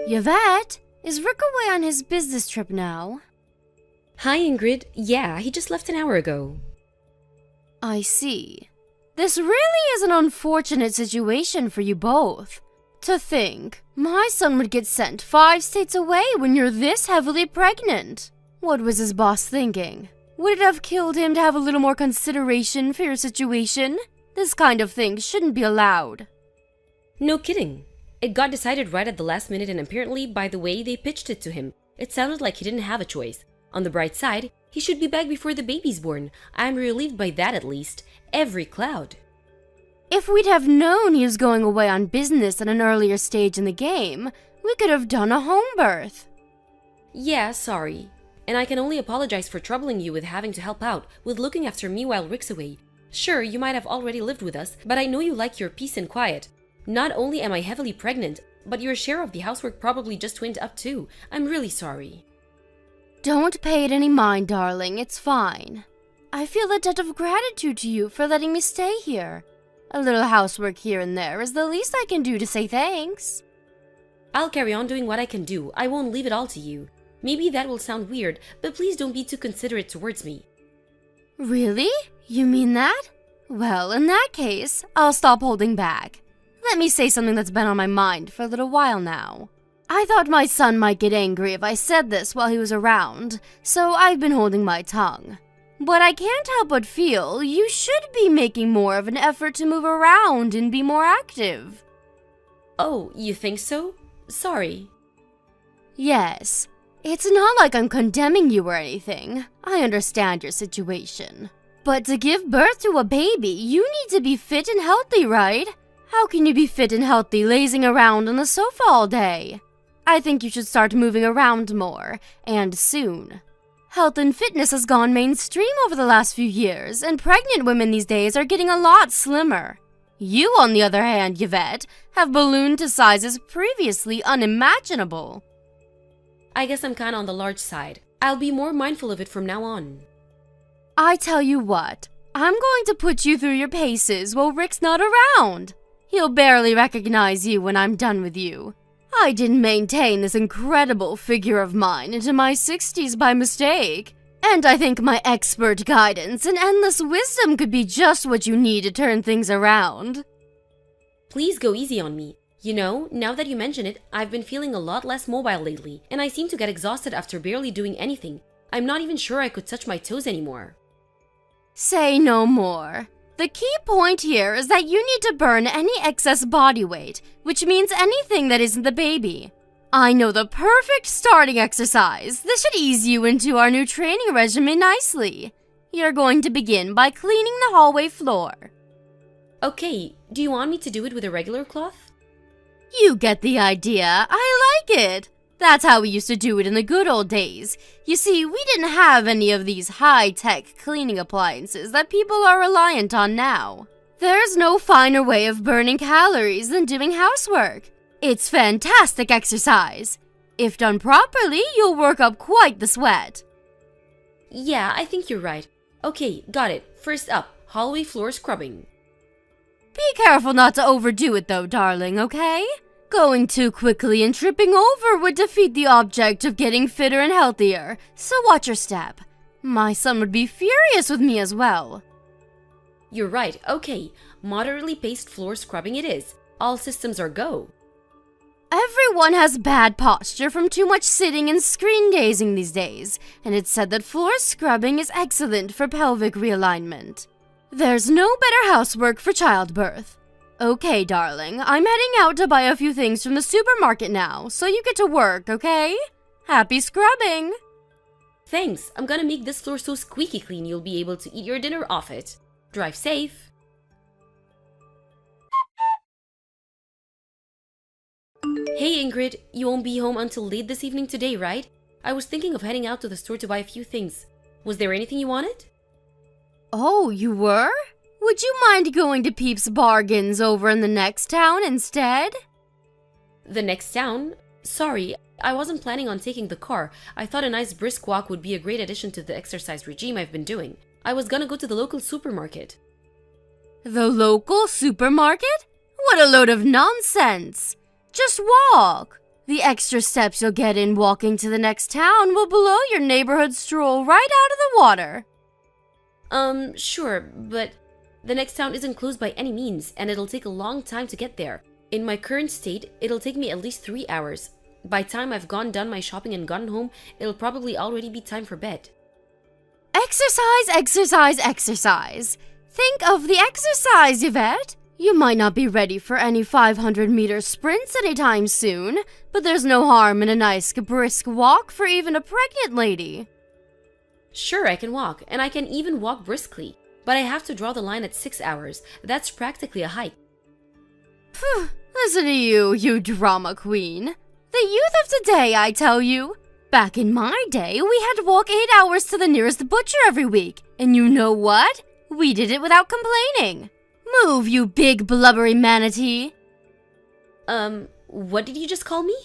Yvette, is Rick away on his business trip now? Hi, Ingrid. Yeah, he just left an hour ago. I see. This really is an unfortunate situation for you both. To think, my son would get sent 5 states away when you're this heavily pregnant. What was his boss thinking? Would it have killed him to have a little more consideration for your situation? This kind of thing shouldn't be allowed. No kidding. It got decided right at the last minute, and apparently, by the way they pitched it to him, it sounded like he didn't have a choice. On the bright side, he should be back before the baby's born. I'm relieved by that at least. Every cloud. If we'd have known he was going away on business at an earlier stage in the game, we could have done a home birth. Yeah, sorry. And I can only apologize for troubling you with having to help out with looking after me while Rick's away. Sure, you might have already lived with us, but I know you like your peace and quiet. Not only am I heavily pregnant, but your share of the housework probably just went up too. I'm really sorry. Don't pay it any mind, darling. It's fine. I feel a debt of gratitude to you for letting me stay here. A little housework here and there is the least I can do to say thanks. I'll carry on doing what I can do. I won't leave it all to you. Maybe that will sound weird, but please don't be too considerate towards me. Really? You mean that? Well, in that case, I'll stop holding back. Let me say something that's been on my mind for a little while now. I thought my son might get angry if I said this while he was around, so I've been holding my tongue. But I can't help but feel you should be making more of an effort to move around and be more active. Oh, you think so? Sorry. Yes. It's not like I'm condemning you or anything. I understand your situation. But to give birth to a baby, you need to be fit and healthy, right? How can you be fit and healthy lazing around on the sofa all day? I think you should start moving around more, and soon. Health and fitness has gone mainstream over the last few years, and pregnant women these days are getting a lot slimmer. You, on the other hand, Yvette, have ballooned to sizes previously unimaginable. I guess I'm kinda on the large side. I'll be more mindful of it from now on. I tell you what, I'm going to put you through your paces while Rick's not around. He'll barely recognize you when I'm done with you. I didn't maintain this incredible figure of mine into my 60s by mistake. And I think my expert guidance and endless wisdom could be just what you need to turn things around. Please go easy on me. You know, now that you mention it, I've been feeling a lot less mobile lately, and I seem to get exhausted after barely doing anything. I'm not even sure I could touch my toes anymore. Say no more. The key point here is that you need to burn any excess body weight, which means anything that isn't the baby. I know the perfect starting exercise. This should ease you into our new training regimen nicely. You're going to begin by cleaning the hallway floor. Okay, do you want me to do it with a regular cloth? You get the idea. I like it. That's how we used to do it in the good old days. You see, we didn't have any of these high-tech cleaning appliances that people are reliant on now. There's no finer way of burning calories than doing housework. It's fantastic exercise. If done properly, you'll work up quite the sweat. Yeah, I think you're right. Okay, got it. First up, hallway floor scrubbing. Be careful not to overdo it though, darling, okay? Going too quickly and tripping over would defeat the object of getting fitter and healthier, so watch your step. My son would be furious with me as well. You're right, okay. Moderately paced floor scrubbing it is. All systems are go. Everyone has bad posture from too much sitting and screen gazing these days, and it's said that floor scrubbing is excellent for pelvic realignment. There's no better housework for childbirth. Okay, darling, I'm heading out to buy a few things from the supermarket now, so you get to work, okay? Happy scrubbing! Thanks, I'm gonna make this floor so squeaky clean you'll be able to eat your dinner off it. Drive safe. Hey Ingrid, you won't be home until late this evening today, right? I was thinking of heading out to the store to buy a few things. Was there anything you wanted? Oh, you were? Would you mind going to Peep's Bargains over in the next town instead? The next town? Sorry, I wasn't planning on taking the car. I thought a nice brisk walk would be a great addition to the exercise regime I've been doing. I was gonna go to the local supermarket. The local supermarket? What a load of nonsense! Just walk! The extra steps you'll get in walking to the next town will blow your neighborhood stroll right out of the water. Sure, but the next town isn't close by any means, and it'll take a long time to get there. In my current state, it'll take me at least 3 hours. By the time I've done my shopping and gotten home, it'll probably already be time for bed. Exercise, exercise, exercise. Think of the exercise, Yvette. You might not be ready for any 500-meter sprints anytime soon, but there's no harm in a nice brisk walk for even a pregnant lady. Sure, I can walk, and I can even walk briskly, but I have to draw the line at 6 hours. That's practically a hike. Phew, listen to you drama queen. The youth of today, I tell you. Back in my day, we had to walk 8 hours to the nearest butcher every week, and you know what? We did it without complaining. Move, you big blubbery manatee. What did you just call me?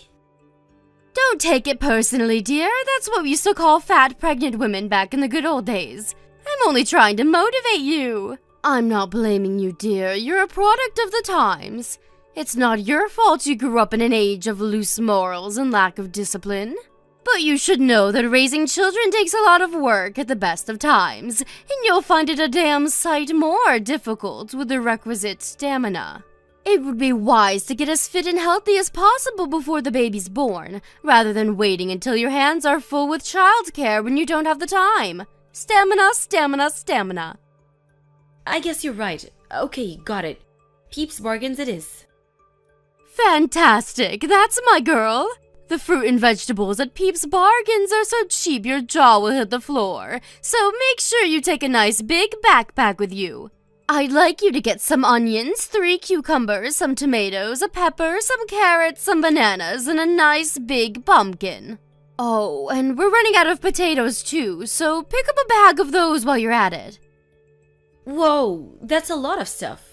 Don't take it personally, dear. That's what we used to call fat, pregnant women back in the good old days. I'm only trying to motivate you. I'm not blaming you, dear. You're a product of the times. It's not your fault you grew up in an age of loose morals and lack of discipline. But you should know that raising children takes a lot of work at the best of times, and you'll find it a damn sight more difficult with the requisite stamina. It would be wise to get as fit and healthy as possible before the baby's born, rather than waiting until your hands are full with childcare when you don't have the time. Stamina, stamina, stamina. I guess you're right. Okay, got it. Peeps Bargains it is. Fantastic, that's my girl. The fruit and vegetables at Peeps Bargains are so cheap your jaw will hit the floor, so make sure you take a nice big backpack with you. I'd like you to get some onions, 3 cucumbers, some tomatoes, a pepper, some carrots, some bananas, and a nice big pumpkin. Oh, and we're running out of potatoes too, so pick up a bag of those while you're at it. Whoa, that's a lot of stuff.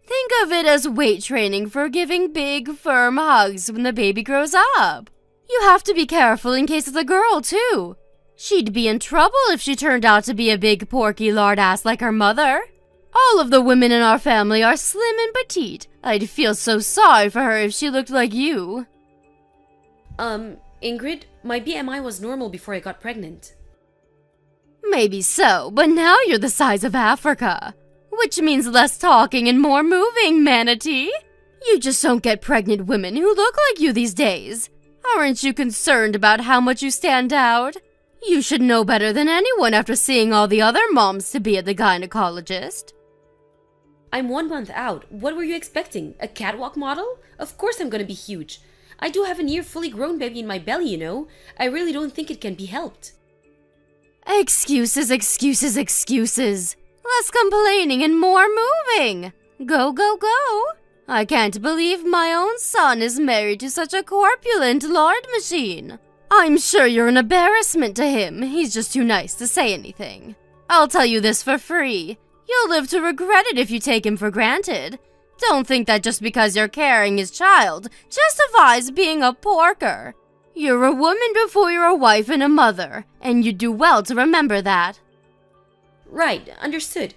Think of it as weight training for giving big, firm hugs when the baby grows up. You have to be careful in case it's a girl, too. She'd be in trouble if she turned out to be a big, porky lardass like her mother. All of the women in our family are slim and petite. I'd feel so sorry for her if she looked like you. Ingrid, my BMI was normal before I got pregnant. Maybe so, but now you're the size of Africa. Which means less talking and more moving, manatee. You just don't get pregnant women who look like you these days. Aren't you concerned about how much you stand out? You should know better than anyone after seeing all the other moms-to-be at the gynecologist. I'm 1 month out. What were you expecting? A catwalk model? Of course I'm gonna be huge. I do have a near fully grown baby in my belly, you know. I really don't think it can be helped. Excuses, excuses, excuses. Less complaining and more moving. Go, go, go. I can't believe my own son is married to such a corpulent lard machine. I'm sure you're an embarrassment to him. He's just too nice to say anything. I'll tell you this for free. You'll live to regret it if you take him for granted. Don't think that just because you're carrying his child justifies being a porker. You're a woman before you're a wife and a mother, and you'd do well to remember that. Right, understood.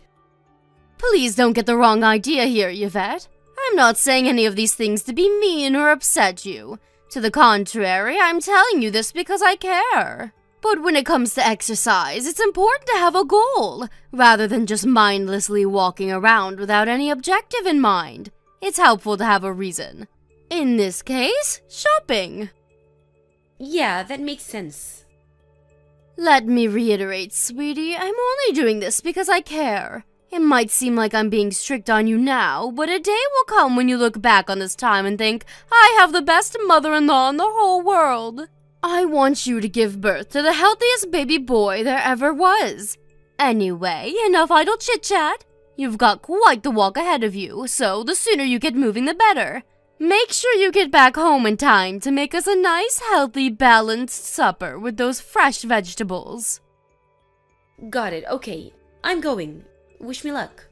Please don't get the wrong idea here, Yvette. I'm not saying any of these things to be mean or upset you. To the contrary, I'm telling you this because I care. But when it comes to exercise, it's important to have a goal, rather than just mindlessly walking around without any objective in mind. It's helpful to have a reason. In this case, shopping. Yeah, that makes sense. Let me reiterate, sweetie, I'm only doing this because I care. It might seem like I'm being strict on you now, but a day will come when you look back on this time and think, I have the best mother-in-law in the whole world. I want you to give birth to the healthiest baby boy there ever was. Anyway, enough idle chit-chat. You've got quite the walk ahead of you, so the sooner you get moving the better. Make sure you get back home in time to make us a nice, healthy, balanced supper with those fresh vegetables. Got it, okay. I'm going. Wish me luck.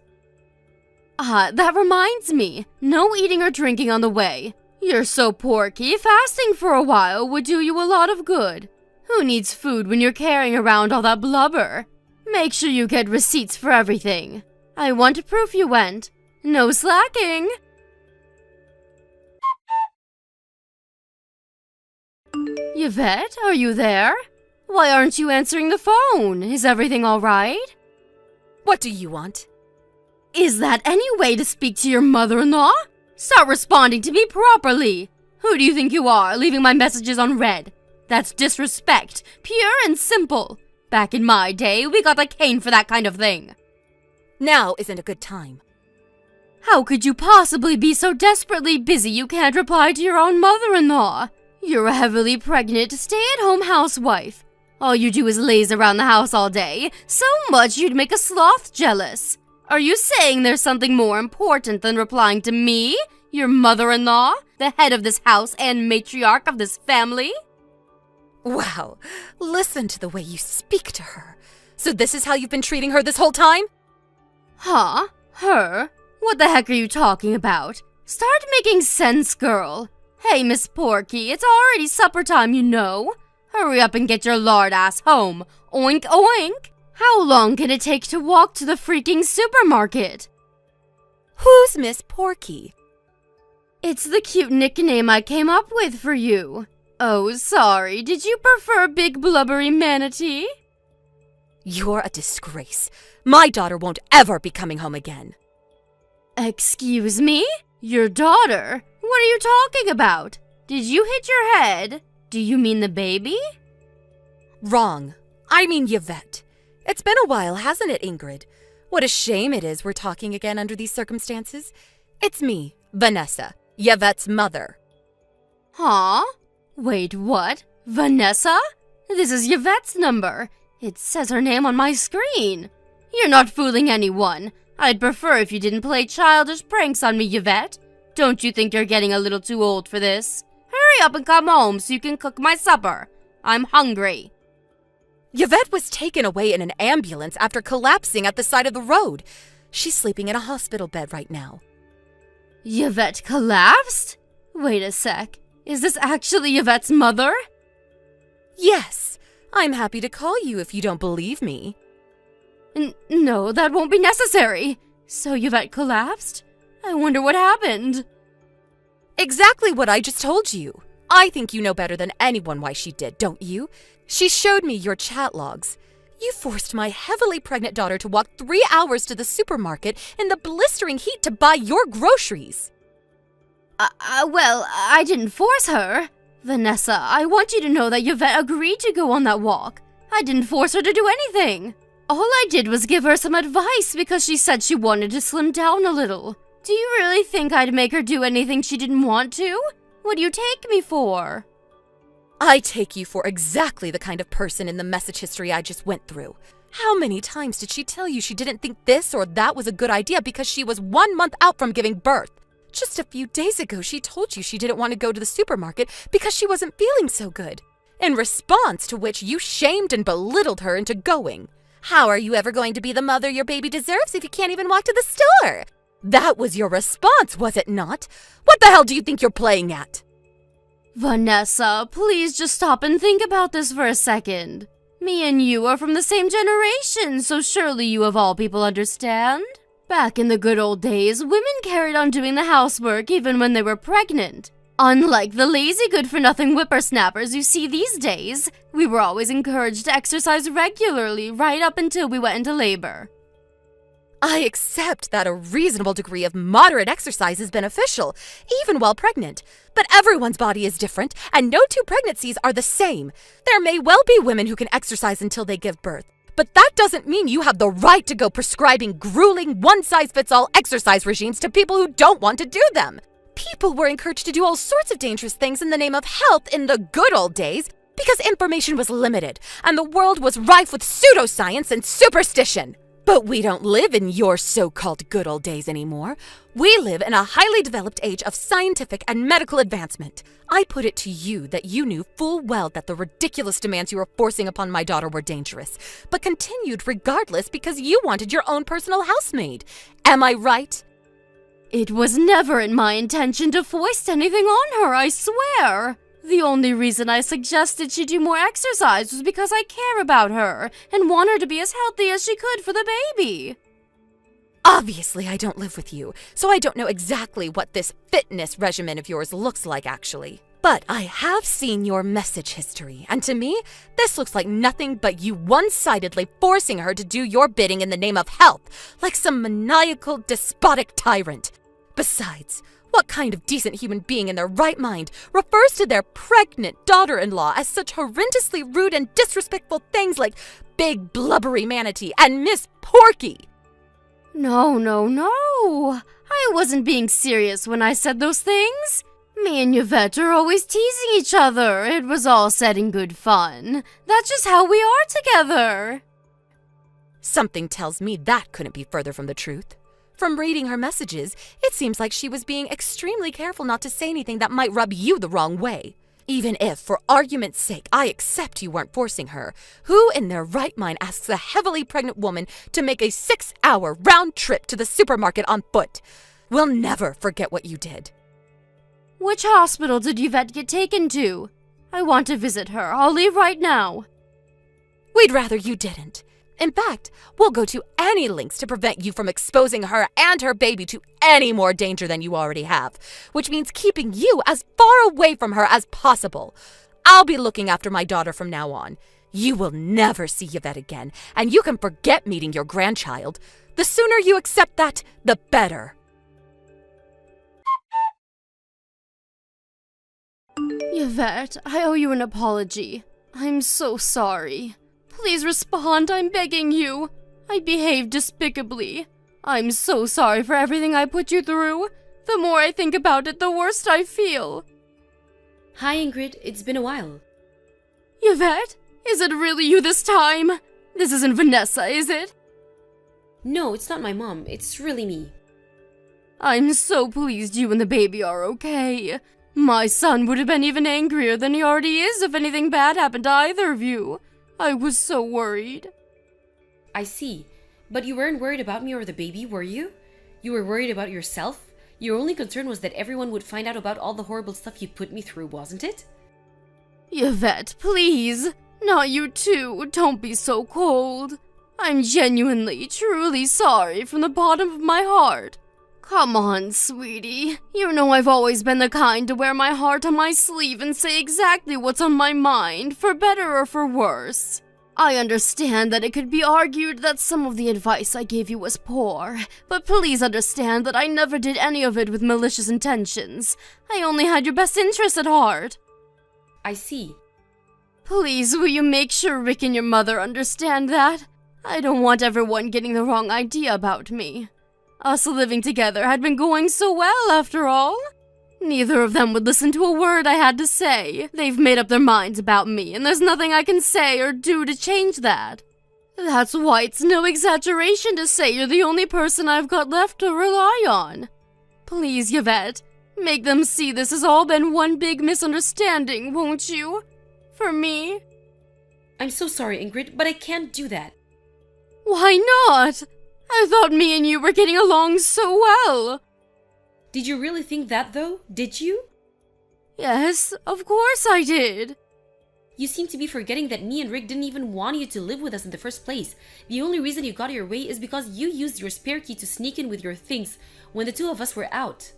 That reminds me. No eating or drinking on the way. You're so porky, fasting for a while would do you a lot of good. Who needs food when you're carrying around all that blubber? Make sure you get receipts for everything. I want proof you went. No slacking. Yvette, are you there? Why aren't you answering the phone? Is everything all right? What do you want? Is that any way to speak to your mother-in-law? Start responding to me properly. Who do you think you are, leaving my messages unread? That's disrespect, pure and simple. Back in my day, we got a cane for that kind of thing. Now isn't a good time. How could you possibly be so desperately busy you can't reply to your own mother-in-law? You're a heavily pregnant, stay-at-home housewife. All you do is laze around the house all day, so much you'd make a sloth jealous. Are you saying there's something more important than replying to me, your mother-in-law, the head of this house and matriarch of this family? Wow, listen to the way you speak to her. So this is how you've been treating her this whole time? Huh? Her? What the heck are you talking about? Start making sense, girl. Hey, Miss Porky, it's already supper time, you know. Hurry up and get your lardass home. Oink, oink. How long can it take to walk to the freaking supermarket? Who's Miss Porky? It's the cute nickname I came up with for you. Oh, sorry. Did you prefer Big Blubbery Manatee? You're a disgrace. My daughter won't ever be coming home again. Excuse me? Your daughter? What are you talking about? Did you hit your head? Do you mean the baby? Wrong. I mean Yvette. It's been a while, hasn't it, Ingrid? What a shame it is we're talking again under these circumstances. It's me, Vanessa, Yvette's mother. Huh? Wait, what? Vanessa? This is Yvette's number. It says her name on my screen. You're not fooling anyone. I'd prefer if you didn't play childish pranks on me, Yvette. Don't you think you're getting a little too old for this? Hurry up and come home so you can cook my supper. I'm hungry. Yvette was taken away in an ambulance after collapsing at the side of the road. She's sleeping in a hospital bed right now. Yvette collapsed? Wait a sec. Is this actually Yvette's mother? Yes. I'm happy to call you if you don't believe me. No, that won't be necessary. So Yvette collapsed? I wonder what happened. Exactly what I just told you. I think you know better than anyone why she did, don't you? She showed me your chat logs. You forced my heavily pregnant daughter to walk 3 hours to the supermarket in the blistering heat to buy your groceries. Well, I didn't force her. Vanessa, I want you to know that Yvette agreed to go on that walk. I didn't force her to do anything. All I did was give her some advice because she said she wanted to slim down a little. Do you really think I'd make her do anything she didn't want to? What do you take me for? I take you for exactly the kind of person in the message history I just went through. How many times did she tell you she didn't think this or that was a good idea because she was 1 month out from giving birth? Just a few days ago, she told you she didn't want to go to the supermarket because she wasn't feeling so good. In response to which you shamed and belittled her into going. How are you ever going to be the mother your baby deserves if you can't even walk to the store? That was your response, was it not? What the hell do you think you're playing at? Vanessa, please just stop and think about this for a second. Me and you are from the same generation, so surely you of all people understand. Back in the good old days, women carried on doing the housework even when they were pregnant. Unlike the lazy good-for-nothing whippersnappers you see these days, we were always encouraged to exercise regularly right up until we went into labor. I accept that a reasonable degree of moderate exercise is beneficial, even while pregnant. But everyone's body is different, and no two pregnancies are the same. There may well be women who can exercise until they give birth. But that doesn't mean you have the right to go prescribing grueling, one-size-fits-all exercise regimes to people who don't want to do them. People were encouraged to do all sorts of dangerous things in the name of health in the good old days because information was limited, and the world was rife with pseudoscience and superstition. But we don't live in your so-called good old days anymore. We live in a highly developed age of scientific and medical advancement. I put it to you that you knew full well that the ridiculous demands you were forcing upon my daughter were dangerous, but continued regardless because you wanted your own personal housemaid. Am I right? It was never in my intention to foist anything on her, I swear. The only reason I suggested she do more exercise was because I care about her and want her to be as healthy as she could for the baby. Obviously, I don't live with you, so I don't know exactly what this fitness regimen of yours looks like, actually. But I have seen your message history, and to me, this looks like nothing but you one-sidedly forcing her to do your bidding in the name of health, like some maniacal, despotic tyrant. Besides, what kind of decent human being in their right mind refers to their pregnant daughter-in-law as such horrendously rude and disrespectful things like Big Blubbery Manatee and Miss Porky? No. I wasn't being serious when I said those things. Me and Yvette are always teasing each other. It was all said in good fun. That's just how we are together. Something tells me that couldn't be further from the truth. From reading her messages, it seems like she was being extremely careful not to say anything that might rub you the wrong way. Even if, for argument's sake, I accept you weren't forcing her, who in their right mind asks a heavily pregnant woman to make a 6-hour round trip to the supermarket on foot? We'll never forget what you did. Which hospital did Yvette get taken to? I want to visit her. I'll leave right now. We'd rather you didn't. In fact, we'll go to any lengths to prevent you from exposing her and her baby to any more danger than you already have, which means keeping you as far away from her as possible. I'll be looking after my daughter from now on. You will never see Yvette again, and you can forget meeting your grandchild. The sooner you accept that, the better. Yvette, I owe you an apology. I'm so sorry. Please respond, I'm begging you. I behaved despicably. I'm so sorry for everything I put you through. The more I think about it, the worse I feel. Hi, Ingrid. It's been a while. Yvette, is it really you this time? This isn't Vanessa, is it? No, it's not my mom. It's really me. I'm so pleased you and the baby are okay. My son would have been even angrier than he already is if anything bad happened to either of you. I was so worried. I see. But you weren't worried about me or the baby, were you? You were worried about yourself? Your only concern was that everyone would find out about all the horrible stuff you put me through, wasn't it? Yvette, please. Not you too. Don't be so cold. I'm genuinely, truly sorry from the bottom of my heart. Come on, sweetie. You know I've always been the kind to wear my heart on my sleeve and say exactly what's on my mind, for better or for worse. I understand that it could be argued that some of the advice I gave you was poor, but please understand that I never did any of it with malicious intentions. I only had your best interests at heart. I see. Please, will you make sure Rick and your mother understand that? I don't want everyone getting the wrong idea about me. Us living together had been going so well, after all. Neither of them would listen to a word I had to say. They've made up their minds about me, and there's nothing I can say or do to change that. That's why it's no exaggeration to say you're the only person I've got left to rely on. Please, Yvette, make them see this has all been one big misunderstanding, won't you? For me? I'm so sorry, Ingrid, but I can't do that. Why not? I thought me and you were getting along so well. Did you really think that, though? Did you? Yes, of course I did. You seem to be forgetting that me and Rick didn't even want you to live with us in the first place. The only reason you got your way is because you used your spare key to sneak in with your things when the two of us were out.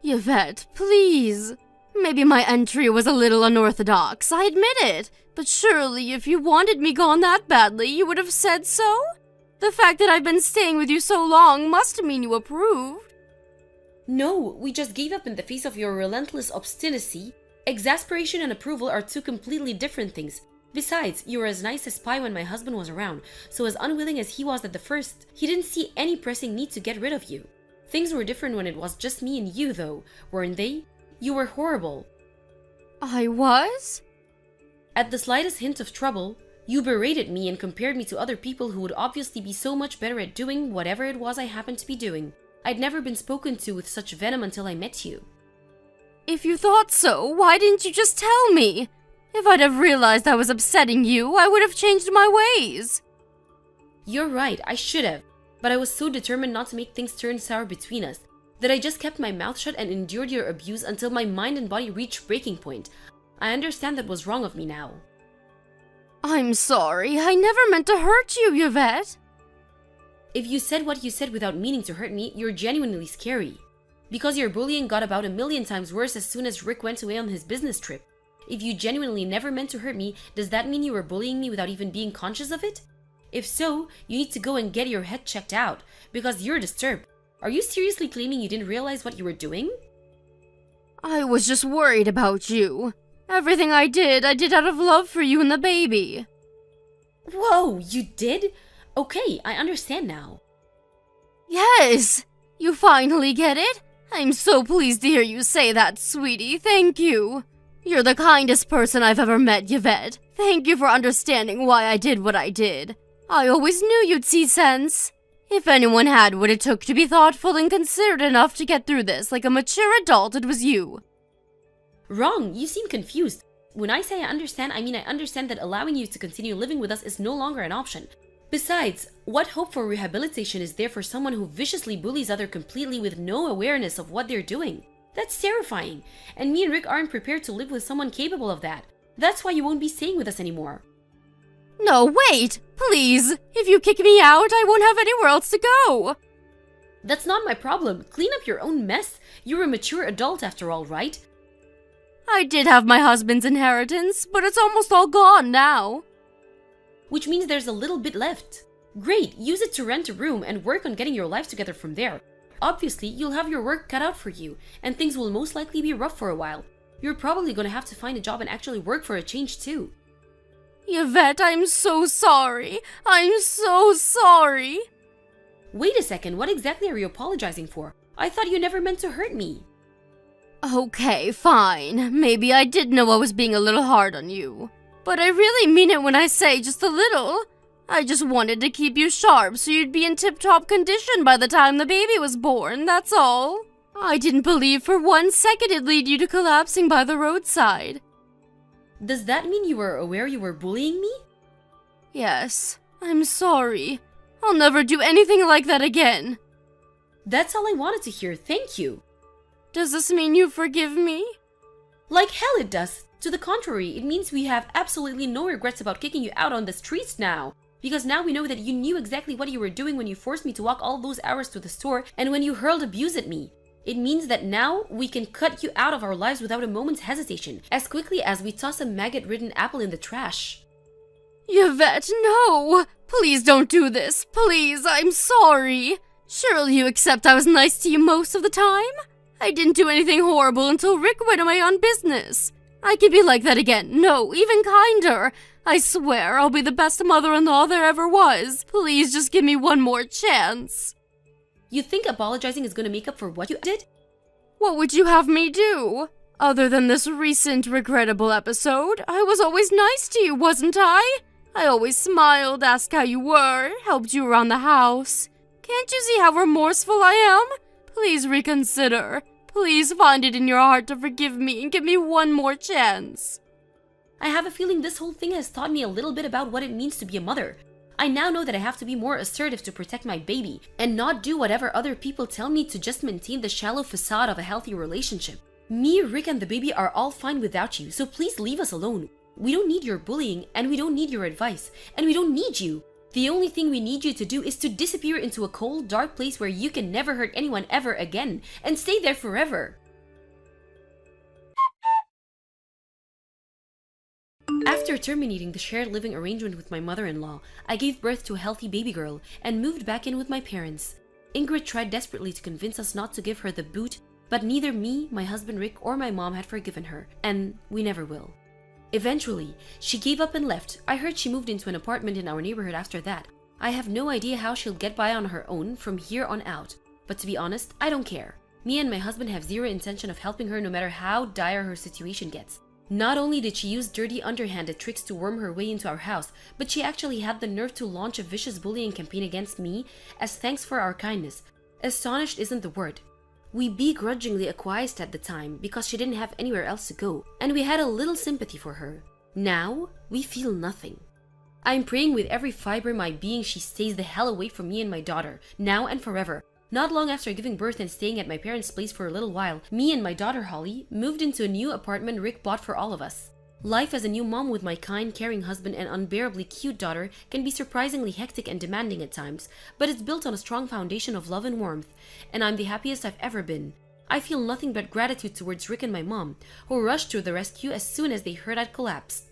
Yvette, please. Maybe my entry was a little unorthodox, I admit it. But surely if you wanted me gone that badly, you would have said so? The fact that I've been staying with you so long must mean you approved. No, we just gave up in the face of your relentless obstinacy. Exasperation and approval are two completely different things. Besides, you were as nice as pie when my husband was around, so as unwilling as he was at the first, he didn't see any pressing need to get rid of you. Things were different when it was just me and you, though, weren't they? You were horrible. I was? At the slightest hint of trouble, you berated me and compared me to other people who would obviously be so much better at doing whatever it was I happened to be doing. I'd never been spoken to with such venom until I met you. If you thought so, why didn't you just tell me? If I'd have realized I was upsetting you, I would have changed my ways. You're right, I should have. But I was so determined not to make things turn sour between us that I just kept my mouth shut and endured your abuse until my mind and body reached breaking point. I understand that was wrong of me now. I'm sorry, I never meant to hurt you, Yvette. If you said what you said without meaning to hurt me, you're genuinely scary. Because your bullying got about 1,000,000 times worse as soon as Rick went away on his business trip. If you genuinely never meant to hurt me, does that mean you were bullying me without even being conscious of it? If so, you need to go and get your head checked out, because you're disturbed. Are you seriously claiming you didn't realize what you were doing? I was just worried about you. Everything I did out of love for you and the baby. Whoa, you did? Okay, I understand now. Yes! You finally get it? I'm so pleased to hear you say that, sweetie. Thank you. You're the kindest person I've ever met, Yvette. Thank you for understanding why I did what I did. I always knew you'd see sense. If anyone had what it took to be thoughtful and considerate enough to get through this like a mature adult, it was you. Wrong, you seem confused. When I say I understand, I mean I understand that allowing you to continue living with us is no longer an option. Besides, what hope for rehabilitation is there for someone who viciously bullies others completely with no awareness of what they're doing? That's terrifying, and me and Rick aren't prepared to live with someone capable of that. That's why you won't be staying with us anymore. No, wait! Please! If you kick me out, I won't have anywhere else to go! That's not my problem. Clean up your own mess. You're a mature adult after all, right? I did have my husband's inheritance, but it's almost all gone now. Which means there's a little bit left. Great, use it to rent a room and work on getting your life together from there. Obviously, you'll have your work cut out for you, and things will most likely be rough for a while. You're probably gonna have to find a job and actually work for a change too. Yvette, I'm so sorry. I'm so sorry. Wait a second, what exactly are you apologizing for? I thought you never meant to hurt me. Okay, fine. Maybe I did know I was being a little hard on you. But I really mean it when I say just a little. I just wanted to keep you sharp so you'd be in tip-top condition by the time the baby was born, that's all. I didn't believe for 1 second it'd lead you to collapsing by the roadside. Does that mean you were aware you were bullying me? Yes, I'm sorry. I'll never do anything like that again. That's all I wanted to hear, thank you. Does this mean you forgive me? Like hell it does. To the contrary, it means we have absolutely no regrets about kicking you out on the streets now. Because now we know that you knew exactly what you were doing when you forced me to walk all those hours to the store and when you hurled abuse at me. It means that now we can cut you out of our lives without a moment's hesitation, as quickly as we toss a maggot-ridden apple in the trash. Yvette, no! Please don't do this. Please, I'm sorry. Surely you accept I was nice to you most of the time? I didn't do anything horrible until Rick went away on business. I can be like that again. No, even kinder. I swear I'll be the best mother-in-law there ever was. Please just give me one more chance. You think apologizing is going to make up for what you did? What would you have me do? Other than this recent regrettable episode, I was always nice to you, wasn't I? I always smiled, asked how you were, helped you around the house. Can't you see how remorseful I am? Please reconsider. Please find it in your heart to forgive me and give me one more chance. I have a feeling this whole thing has taught me a little bit about what it means to be a mother. I now know that I have to be more assertive to protect my baby and not do whatever other people tell me to just maintain the shallow facade of a healthy relationship. Me, Rick, and the baby are all fine without you, so please leave us alone. We don't need your bullying, and we don't need your advice, and we don't need you. The only thing we need you to do is to disappear into a cold, dark place where you can never hurt anyone ever again, and stay there forever. After terminating the shared living arrangement with my mother-in-law, I gave birth to a healthy baby girl and moved back in with my parents. Ingrid tried desperately to convince us not to give her the boot, but neither me, my husband Rick, or my mom had forgiven her, and we never will. Eventually, she gave up and left. I heard she moved into an apartment in our neighborhood after that. I have no idea how she'll get by on her own from here on out, but to be honest, I don't care. Me and my husband have zero intention of helping her no matter how dire her situation gets. Not only did she use dirty underhanded tricks to worm her way into our house, but she actually had the nerve to launch a vicious bullying campaign against me as thanks for our kindness. Astonished isn't the word. We begrudgingly acquiesced at the time because she didn't have anywhere else to go, and we had a little sympathy for her. Now, we feel nothing. I'm praying with every fiber of my being she stays the hell away from me and my daughter, now and forever. Not long after giving birth and staying at my parents' place for a little while, me and my daughter Holly moved into a new apartment Rick bought for all of us. Life as a new mom with my kind, caring husband and unbearably cute daughter can be surprisingly hectic and demanding at times, but it's built on a strong foundation of love and warmth, and I'm the happiest I've ever been. I feel nothing but gratitude towards Rick and my mom, who rushed to the rescue as soon as they heard I'd collapsed.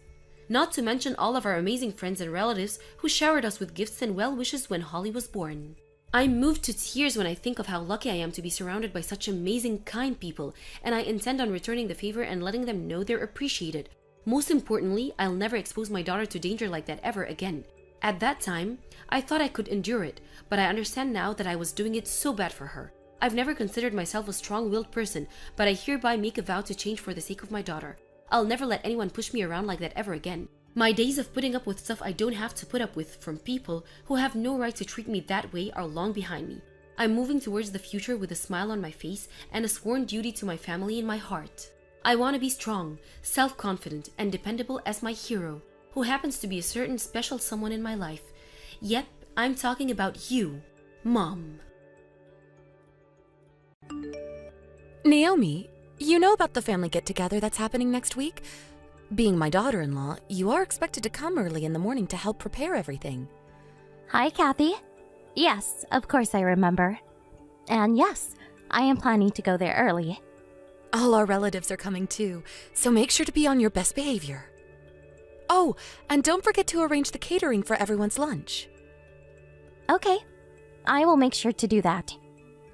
Not to mention all of our amazing friends and relatives who showered us with gifts and well wishes when Holly was born. I'm moved to tears when I think of how lucky I am to be surrounded by such amazing, kind people, and I intend on returning the favor and letting them know they're appreciated. Most importantly, I'll never expose my daughter to danger like that ever again. At that time, I thought I could endure it, but I understand now that I was doing it so bad for her. I've never considered myself a strong-willed person, but I hereby make a vow to change for the sake of my daughter. I'll never let anyone push me around like that ever again. My days of putting up with stuff I don't have to put up with from people who have no right to treat me that way are long behind me. I'm moving towards the future with a smile on my face and a sworn duty to my family in my heart. I want to be strong, self-confident, and dependable as my hero, who happens to be a certain special someone in my life. Yep, I'm talking about you, Mom. Naomi, you know about the family get-together that's happening next week? Being my daughter-in-law, you are expected to come early in the morning to help prepare everything. Hi, Kathy. Yes, of course I remember. And yes, I am planning to go there early. All our relatives are coming too, so make sure to be on your best behavior. Oh, and don't forget to arrange the catering for everyone's lunch. Okay, I will make sure to do that.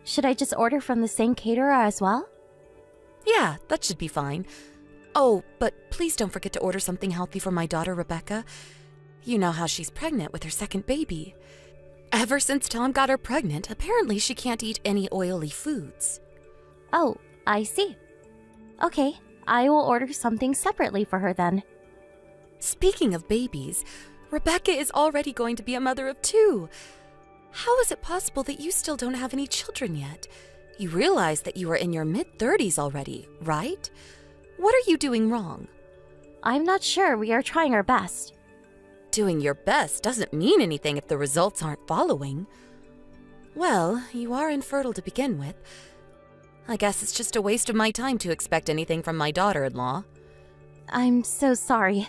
Should I just order from the same caterer as well? Yeah, that should be fine. Oh, but please don't forget to order something healthy for my daughter, Rebecca. You know how she's pregnant with her second baby. Ever since Tom got her pregnant, apparently she can't eat any oily foods. Oh, I see. Okay, I will order something separately for her then. Speaking of babies, Rebecca is already going to be a mother of 2. How is it possible that you still don't have any children yet? You realize that you are in your mid-30s already, right? What are you doing wrong? I'm not sure. We are trying our best. Doing your best doesn't mean anything if the results aren't following. Well, you are infertile to begin with. I guess it's just a waste of my time to expect anything from my daughter-in-law. I'm so sorry.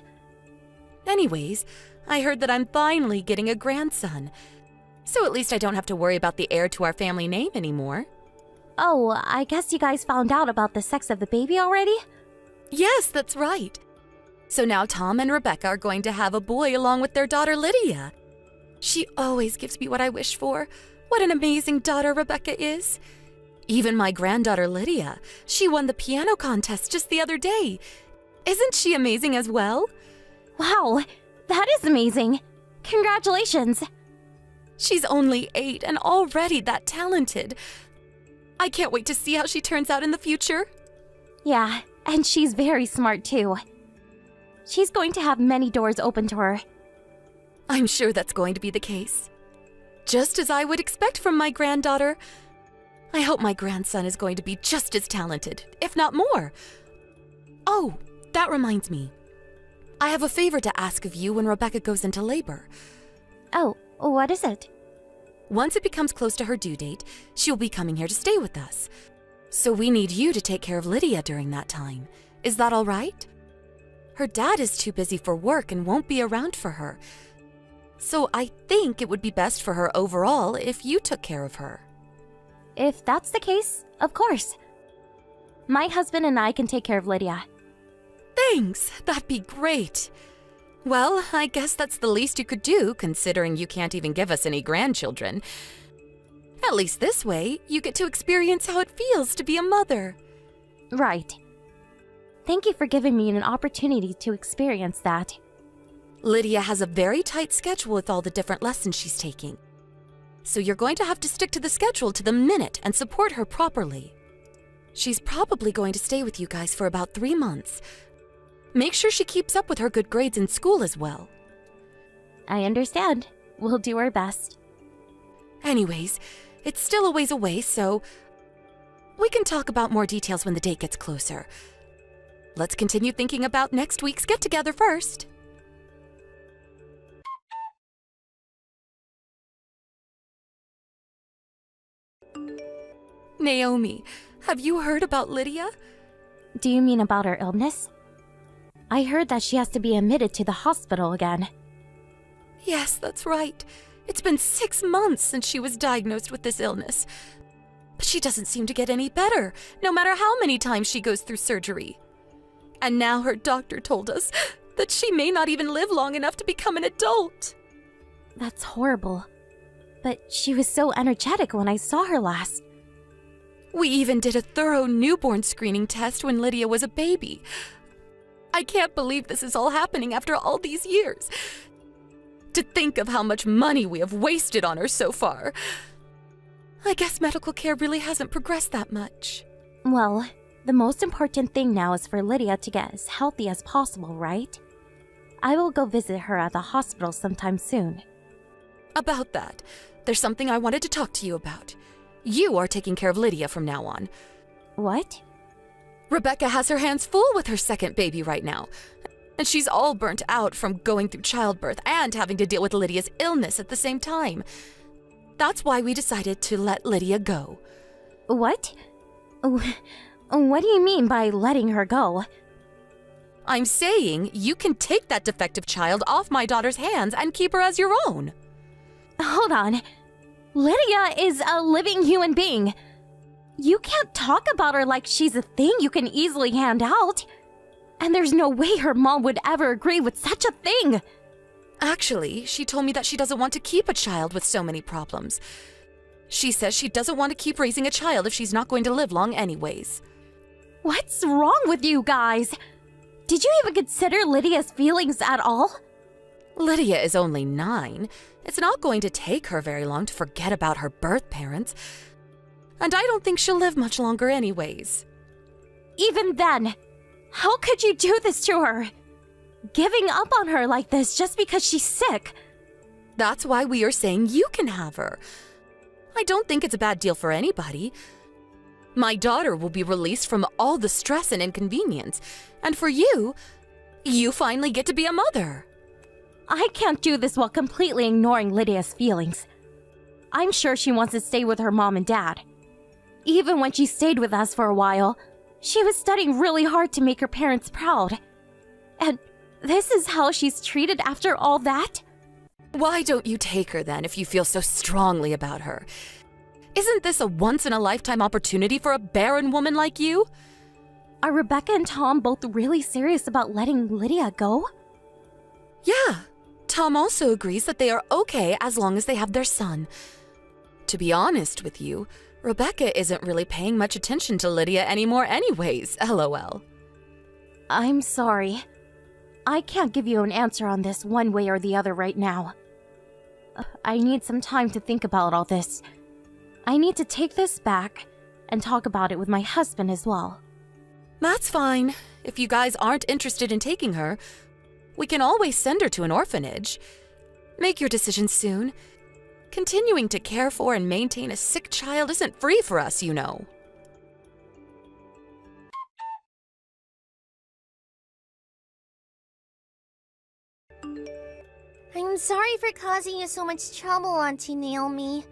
Anyways, I heard that I'm finally getting a grandson. So at least I don't have to worry about the heir to our family name anymore. Oh, I guess you guys found out about the sex of the baby already? Yes, that's right. So now Tom and Rebecca are going to have a boy along with their daughter Lydia. She always gives me what I wish for. What an amazing daughter Rebecca is. Even my granddaughter Lydia, she won the piano contest just the other day. Isn't she amazing as well? Wow, that is amazing. Congratulations. She's only 8 and already that talented. I can't wait to see how she turns out in the future. Yeah, and she's very smart too. She's going to have many doors open to her. I'm sure that's going to be the case. Just as I would expect from my granddaughter. I hope my grandson is going to be just as talented, if not more. Oh, that reminds me. I have a favor to ask of you when Rebecca goes into labor. Oh, what is it? Once it becomes close to her due date, she'll be coming here to stay with us. So we need you to take care of Lydia during that time. Is that all right? Her dad is too busy for work and won't be around for her. So I think it would be best for her overall if you took care of her. If that's the case, of course. My husband and I can take care of Lydia. Thanks, that'd be great. Well, I guess that's the least you could do, considering you can't even give us any grandchildren. At least this way, you get to experience how it feels to be a mother. Right. Thank you for giving me an opportunity to experience that. Lydia has a very tight schedule with all the different lessons she's taking. So you're going to have to stick to the schedule to the minute and support her properly. She's probably going to stay with you guys for about 3 months. Make sure she keeps up with her good grades in school as well. I understand. We'll do our best. Anyways, it's still a ways away, so we can talk about more details when the date gets closer. Let's continue thinking about next week's get-together first. Naomi, have you heard about Lydia? Do you mean about her illness? I heard that she has to be admitted to the hospital again. Yes, that's right. It's been 6 months since she was diagnosed with this illness. But she doesn't seem to get any better, no matter how many times she goes through surgery. And now her doctor told us that she may not even live long enough to become an adult. That's horrible. But she was so energetic when I saw her last. We even did a thorough newborn screening test when Lydia was a baby. I can't believe this is all happening after all these years. To think of how much money we have wasted on her so far. I guess medical care really hasn't progressed that much. Well, the most important thing now is for Lydia to get as healthy as possible, right? I will go visit her at the hospital sometime soon. About that, there's something I wanted to talk to you about. You are taking care of Lydia from now on. What? Rebecca has her hands full with her second baby right now. And she's all burnt out from going through childbirth and having to deal with Lydia's illness at the same time. That's why we decided to let Lydia go. What? What do you mean by letting her go? I'm saying you can take that defective child off my daughter's hands and keep her as your own. Hold on. Lydia is a living human being. You can't talk about her like she's a thing you can easily hand out. And there's no way her mom would ever agree with such a thing. Actually, she told me that she doesn't want to keep a child with so many problems. She says she doesn't want to keep raising a child if she's not going to live long anyways. What's wrong with you guys? Did you even consider Lydia's feelings at all? Lydia is only 9. It's not going to take her very long to forget about her birth parents. And I don't think she'll live much longer anyways. Even then, how could you do this to her? Giving up on her like this just because she's sick. That's why we are saying you can have her. I don't think it's a bad deal for anybody. My daughter will be released from all the stress and inconvenience. And for you, you finally get to be a mother. I can't do this while completely ignoring Lydia's feelings. I'm sure she wants to stay with her mom and dad. Even when she stayed with us for a while, she was studying really hard to make her parents proud. And this is how she's treated after all that? Why don't you take her then if you feel so strongly about her? Isn't this a once-in-a-lifetime opportunity for a barren woman like you? Are Rebecca and Tom both really serious about letting Lydia go? Yeah. Tom also agrees that they are okay as long as they have their son. To be honest with you, Rebecca isn't really paying much attention to Lydia anymore anyways, lol. I'm sorry. I can't give you an answer on this one way or the other right now. I need some time to think about all this. I need to take this back and talk about it with my husband as well. That's fine. If you guys aren't interested in taking her, we can always send her to an orphanage. Make your decision soon. Continuing to care for and maintain a sick child isn't free for us, you know. I'm sorry for causing you so much trouble, Auntie Naomi.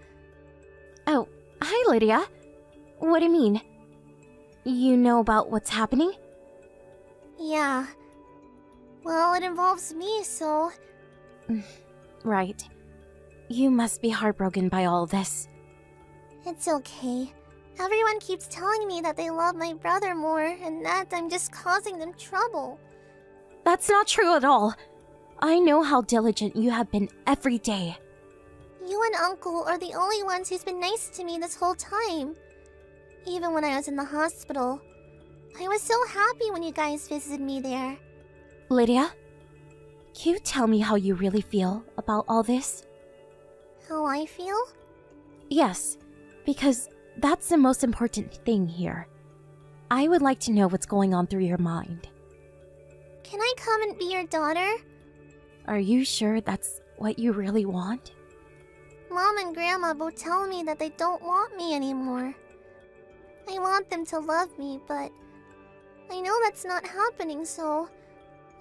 Oh, hi Lydia. What do you mean? You know about what's happening? Yeah. Well, it involves me, so... Right. You must be heartbroken by all this. It's okay. Everyone keeps telling me that they love my brother more, and that I'm just causing them trouble. That's not true at all. I know how diligent you have been every day. You and Uncle are the only ones who's been nice to me this whole time. Even when I was in the hospital. I was so happy when you guys visited me there. Lydia, can you tell me how you really feel about all this? How I feel? Yes, because that's the most important thing here. I would like to know what's going on through your mind. Can I come and be your daughter? Are you sure that's what you really want? Mom and Grandma both tell me that they don't want me anymore. I want them to love me, but I know that's not happening, so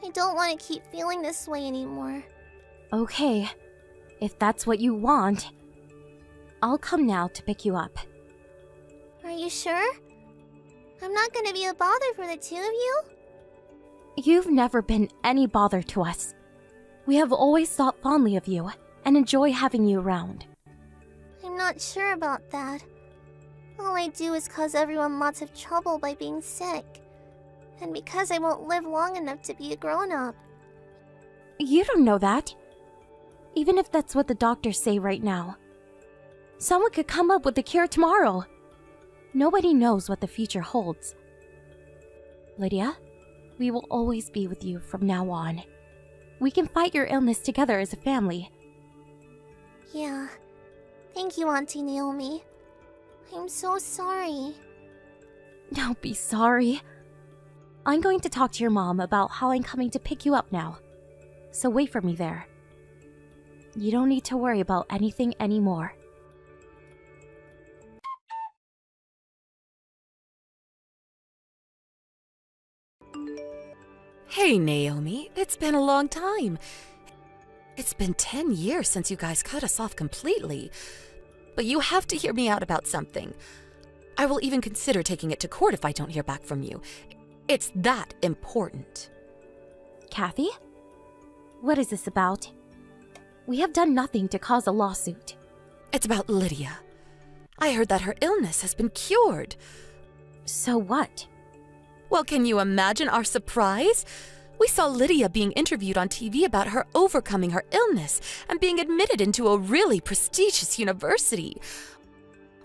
I don't want to keep feeling this way anymore. Okay, if that's what you want, I'll come now to pick you up. Are you sure? I'm not gonna be a bother for the two of you? You've never been any bother to us. We have always thought fondly of you and enjoy having you around. I'm not sure about that. All I do is cause everyone lots of trouble by being sick. And because I won't live long enough to be a grown-up. You don't know that. Even if that's what the doctors say right now. Someone could come up with a cure tomorrow. Nobody knows what the future holds. Lydia, we will always be with you from now on. We can fight your illness together as a family. Yeah. Thank you, Auntie Naomi. I'm so sorry. Don't be sorry. I'm going to talk to your mom about how I'm coming to pick you up now. So wait for me there. You don't need to worry about anything anymore. Hey, Naomi, it's been a long time. It's been 10 years since you guys cut us off completely. But you have to hear me out about something. I will even consider taking it to court if I don't hear back from you. It's that important. Kathy? What is this about? We have done nothing to cause a lawsuit. It's about Lydia. I heard that her illness has been cured. So what? Well, can you imagine our surprise? We saw Lydia being interviewed on TV about her overcoming her illness and being admitted into a really prestigious university.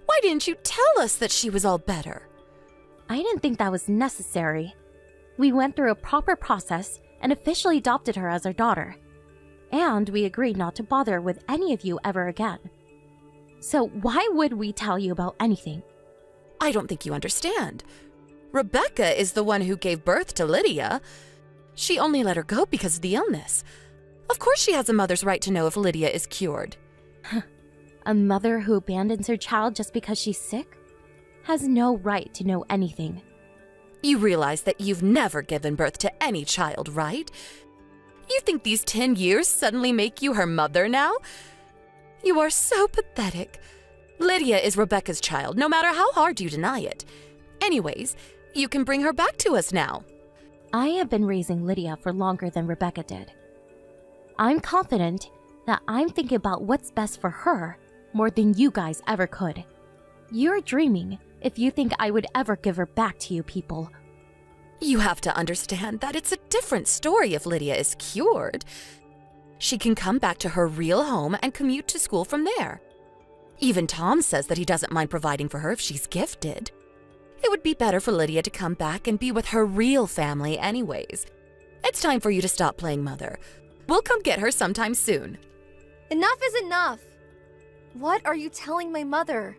Why didn't you tell us that she was all better? I didn't think that was necessary. We went through a proper process and officially adopted her as our daughter. And we agreed not to bother with any of you ever again. So why would we tell you about anything? I don't think you understand. Rebecca is the one who gave birth to Lydia. She only let her go because of the illness. Of course she has a mother's right to know if Lydia is cured. A mother who abandons her child just because she's sick has no right to know anything. You realize that you've never given birth to any child, right? You think these 10 years suddenly make you her mother now? You are so pathetic. Lydia is Rebecca's child, no matter how hard you deny it. Anyways, you can bring her back to us now. I have been raising Lydia for longer than Rebecca did. I'm confident that I'm thinking about what's best for her more than you guys ever could. You're dreaming if you think I would ever give her back to you people. You have to understand that it's a different story if Lydia is cured. She can come back to her real home and commute to school from there. Even Tom says that he doesn't mind providing for her if she's gifted. It would be better for Lydia to come back and be with her real family anyways. It's time for you to stop playing mother. We'll come get her sometime soon. Enough is enough! What are you telling my mother?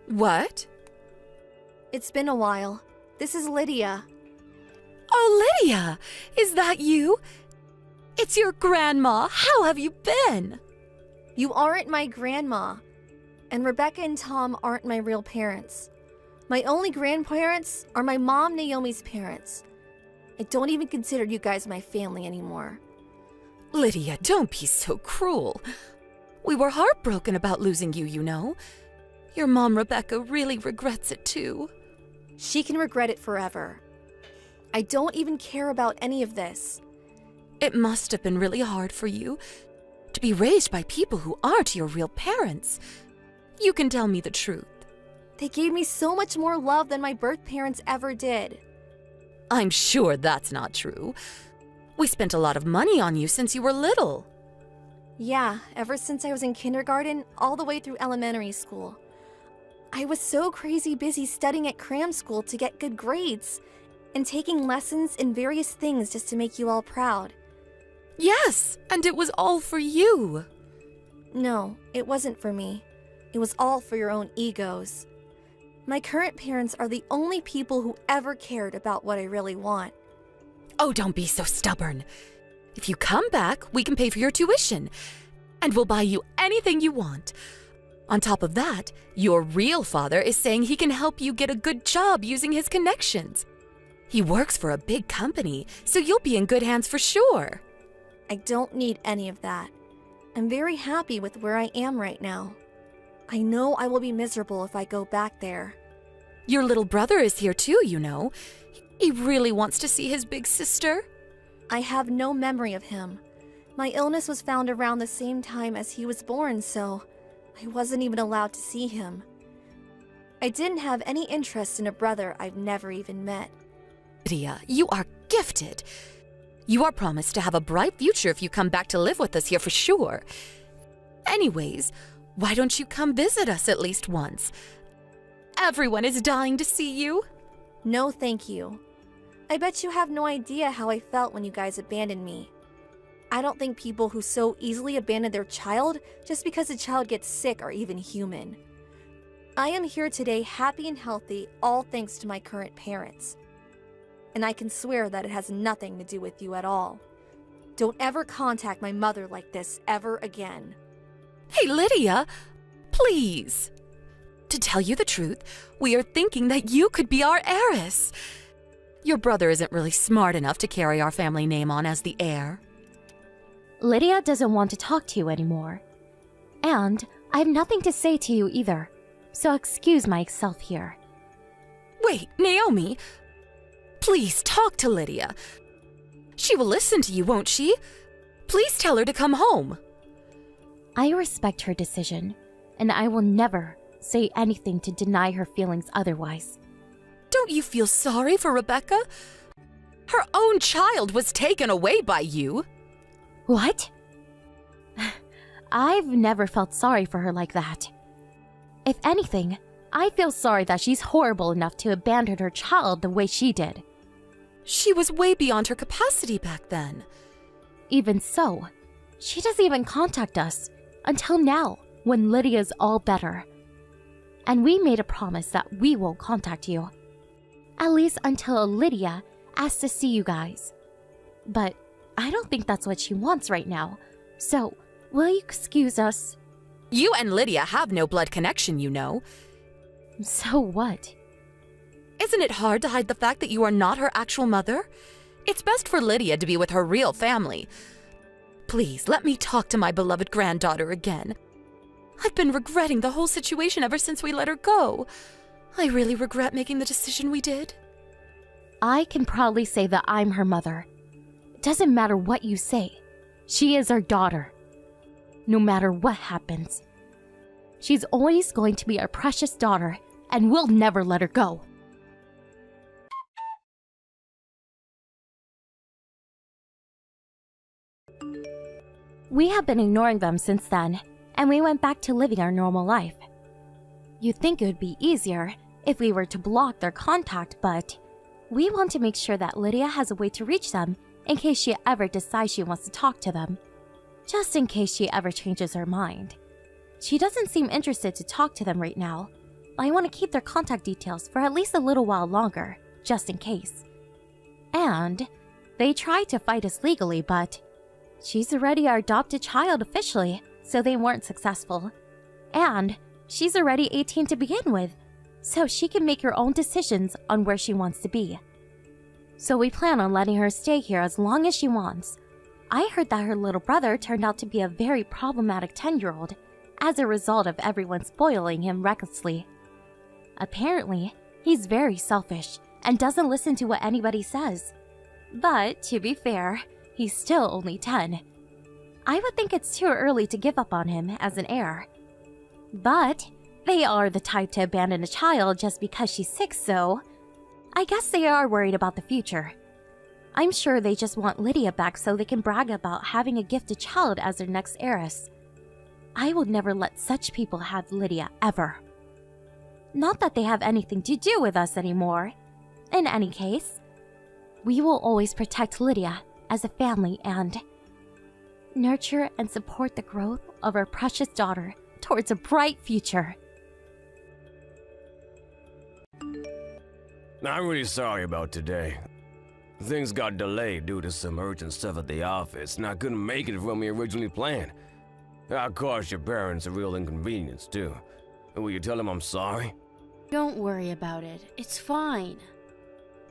What? It's been a while. This is Lydia. Oh, Lydia! Is that you? It's your grandma. How have you been? You aren't my grandma. And Rebecca and Tom aren't my real parents. My only grandparents are my mom Naomi's parents. I don't even consider you guys my family anymore. Lydia, don't be so cruel. We were heartbroken about losing you, you know. Your mom, Rebecca, really regrets it too. She can regret it forever. I don't even care about any of this. It must have been really hard for you to be raised by people who aren't your real parents. You can tell me the truth. They gave me so much more love than my birth parents ever did. I'm sure that's not true. We spent a lot of money on you since you were little. Yeah, ever since I was in kindergarten, all the way through elementary school. I was so crazy busy studying at cram school to get good grades, and taking lessons in various things just to make you all proud. Yes, and it was all for you. No, it wasn't for me. It was all for your own egos. My current parents are the only people who ever cared about what I really want. Oh, don't be so stubborn. If you come back, we can pay for your tuition, and we'll buy you anything you want. On top of that, your real father is saying he can help you get a good job using his connections. He works for a big company, so you'll be in good hands for sure. I don't need any of that. I'm very happy with where I am right now. I know I will be miserable if I go back there. Your little brother is here too, you know. He really wants to see his big sister. I have no memory of him. My illness was found around the same time as he was born, so I wasn't even allowed to see him. I didn't have any interest in a brother I've never even met. Lydia, you are gifted. You are promised to have a bright future if you come back to live with us here for sure. Anyways, why don't you come visit us at least once? Everyone is dying to see you. No, thank you. I bet you have no idea how I felt when you guys abandoned me. I don't think people who so easily abandon their child just because the child gets sick are even human. I am here today happy and healthy, all thanks to my current parents. And I can swear that it has nothing to do with you at all. Don't ever contact my mother like this ever again. Hey, Lydia, please. To tell you the truth, we are thinking that you could be our heiress. Your brother isn't really smart enough to carry our family name on as the heir. Lydia doesn't want to talk to you anymore. And I have nothing to say to you either, so excuse myself here. Wait, Naomi, please talk to Lydia. She will listen to you, won't she? Please tell her to come home. I respect her decision, and I will never say anything to deny her feelings otherwise. Don't you feel sorry for Rebecca? Her own child was taken away by you. What? I've never felt sorry for her like that. If anything, I feel sorry that she's horrible enough to abandon her child the way she did. She was way beyond her capacity back then. Even so, she doesn't even contact us until now, when Lydia's all better. And we made a promise that we won't contact you. At least until Lydia asks to see you guys. But I don't think that's what she wants right now. So, will you excuse us? You and Lydia have no blood connection, you know. So what? Isn't it hard to hide the fact that you are not her actual mother? It's best for Lydia to be with her real family. Please, let me talk to my beloved granddaughter again. I've been regretting the whole situation ever since we let her go. I really regret making the decision we did. I can proudly say that I'm her mother. It doesn't matter what you say. She is our daughter. No matter what happens. She's always going to be our precious daughter, and we'll never let her go. We have been ignoring them since then, and we went back to living our normal life. You'd think it would be easier if we were to block their contact, but we want to make sure that Lydia has a way to reach them in case she ever decides she wants to talk to them. Just in case she ever changes her mind. She doesn't seem interested to talk to them right now, but I want to keep their contact details for at least a little while longer, just in case. And they tried to fight us legally, but she's already our adopted child officially, so they weren't successful. And she's already 18 to begin with, so she can make her own decisions on where she wants to be. So we plan on letting her stay here as long as she wants. I heard that her little brother turned out to be a very problematic 10-year-old as a result of everyone spoiling him recklessly. Apparently, he's very selfish and doesn't listen to what anybody says. But, to be fair, he's still only 10. I would think it's too early to give up on him as an heir. But they are the type to abandon a child just because she's sick, so I guess they are worried about the future. I'm sure they just want Lydia back so they can brag about having a gifted child as their next heiress. I will never let such people have Lydia ever. Not that they have anything to do with us anymore. In any case, we will always protect Lydia as a family and nurture and support the growth of our precious daughter towards a bright future. I'm really sorry about today. Things got delayed due to some urgent stuff at the office, and I couldn't make it when we originally planned. I caused your parents a real inconvenience, too. Will you tell them I'm sorry? Don't worry about it. It's fine.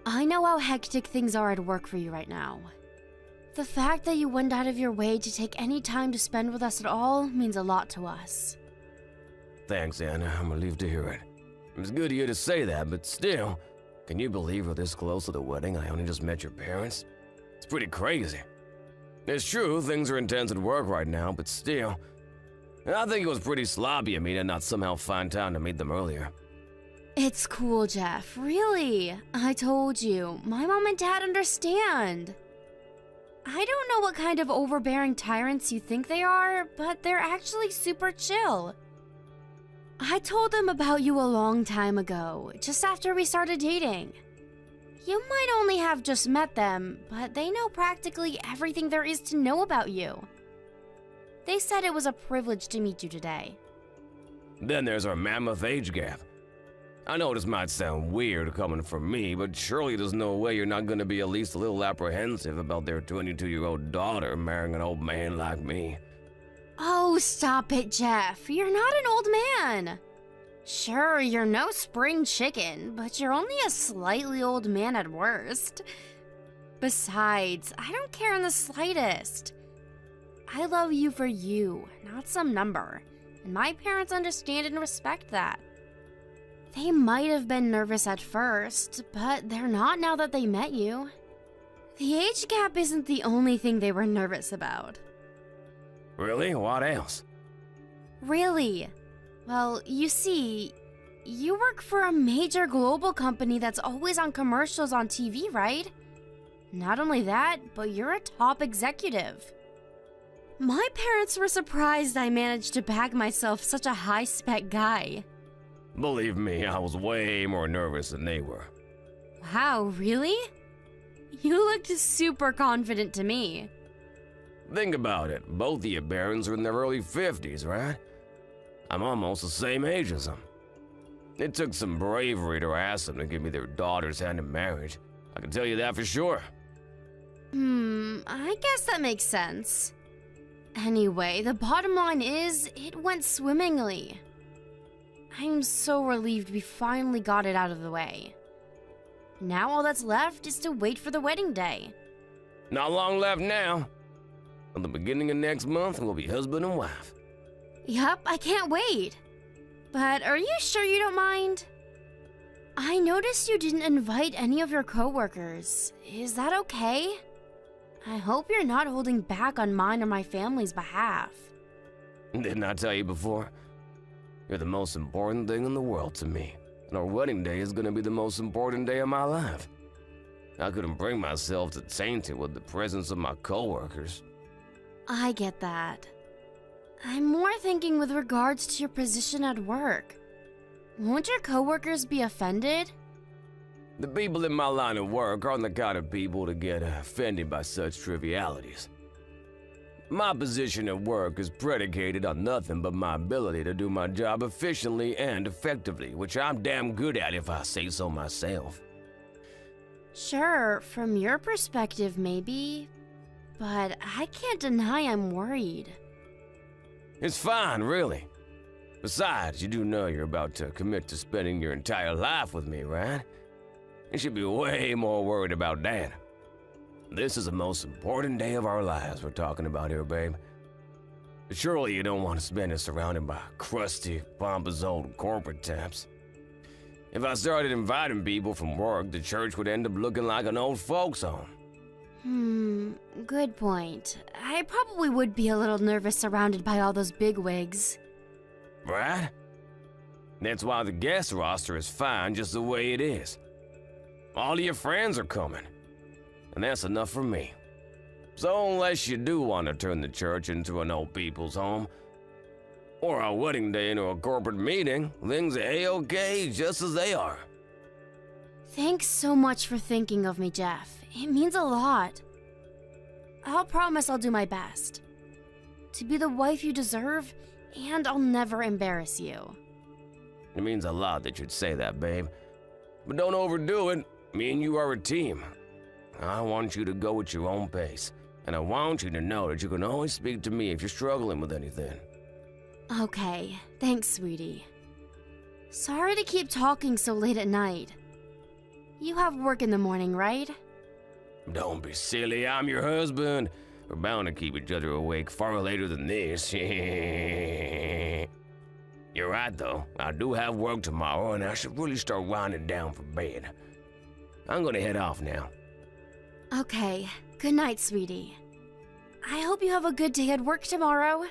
I know how hectic things are at work for you right now. The fact that you went out of your way to take any time to spend with us at all means a lot to us. Thanks, Anna. I'm relieved to hear it. It's good of you to say that, but still, can you believe we're this close to the wedding? I only just met your parents. It's pretty crazy. It's true, things are intense at work right now, but still, I think it was pretty sloppy of me to not somehow find time to meet them earlier. It's cool, Jeff. Really. I told you. My mom and dad understand. I don't know what kind of overbearing tyrants you think they are, but they're actually super chill. I told them about you a long time ago, just after we started dating. You might only have just met them, but they know practically everything there is to know about you. They said it was a privilege to meet you today. Then there's our mammoth age gap. I know this might sound weird coming from me, but surely there's no way you're not gonna be at least a little apprehensive about their 22-year-old daughter marrying an old man like me. Oh, stop it, Jeff. You're not an old man. Sure, you're no spring chicken, but you're only a slightly old man at worst. Besides, I don't care in the slightest. I love you for you, not some number, and my parents understand and respect that. They might have been nervous at first, but they're not now that they met you. The age gap isn't the only thing they were nervous about. Really? What else? Really? Well, you see, you work for a major global company that's always on commercials on TV, right? Not only that, but you're a top executive. My parents were surprised I managed to bag myself such a high-spec guy. Believe me, I was way more nervous than they were. Wow, really? You looked super confident to me. Think about it, both of you barons are in their early 50s, right? I'm almost the same age as them. It took some bravery to ask them to give me their daughter's hand in marriage. I can tell you that for sure. I guess that makes sense. Anyway, the bottom line is, it went swimmingly. I'm so relieved we finally got it out of the way. Now all that's left is to wait for the wedding day. Not long left now. At the beginning of next month, we'll be husband and wife. Yup, I can't wait. But are you sure you don't mind? I noticed you didn't invite any of your coworkers. Is that okay? I hope you're not holding back on mine or my family's behalf. Didn't I tell you before? You're the most important thing in the world to me, and our wedding day is gonna be the most important day of my life. I couldn't bring myself to taint it with the presence of my coworkers. I get that. I'm more thinking with regards to your position at work. Won't your coworkers be offended? The people in my line of work aren't the kind of people to get offended by such trivialities. My position at work is predicated on nothing but my ability to do my job efficiently and effectively, which I'm damn good at if I say so myself. Sure, from your perspective maybe, but I can't deny I'm worried. It's fine, really. Besides, you do know you're about to commit to spending your entire life with me, right? You should be way more worried about that. This is the most important day of our lives we're talking about here, babe. Surely you don't want to spend it surrounded by crusty, pompous old corporate types. If I started inviting people from work, the church would end up looking like an old folks' home. Good point. I probably would be a little nervous surrounded by all those bigwigs. Right? That's why the guest roster is fine just the way it is. All of your friends are coming, and that's enough for me. So unless you do want to turn the church into an old people's home, or our wedding day into a corporate meeting, things are A-okay just as they are. Thanks so much for thinking of me, Jeff. It means a lot. I'll promise I'll do my best. To be the wife you deserve, and I'll never embarrass you. It means a lot that you'd say that, babe. But don't overdo it. Me and you are a team. I want you to go at your own pace, and I want you to know that you can always speak to me if you're struggling with anything. Okay, thanks, sweetie. Sorry to keep talking so late at night. You have work in the morning, right? Don't be silly, I'm your husband. We're bound to keep each other awake far later than this. You're right, though. I do have work tomorrow, and I should really start winding down for bed. I'm gonna head off now. Okay, good night, sweetie. I hope you have a good day at work tomorrow.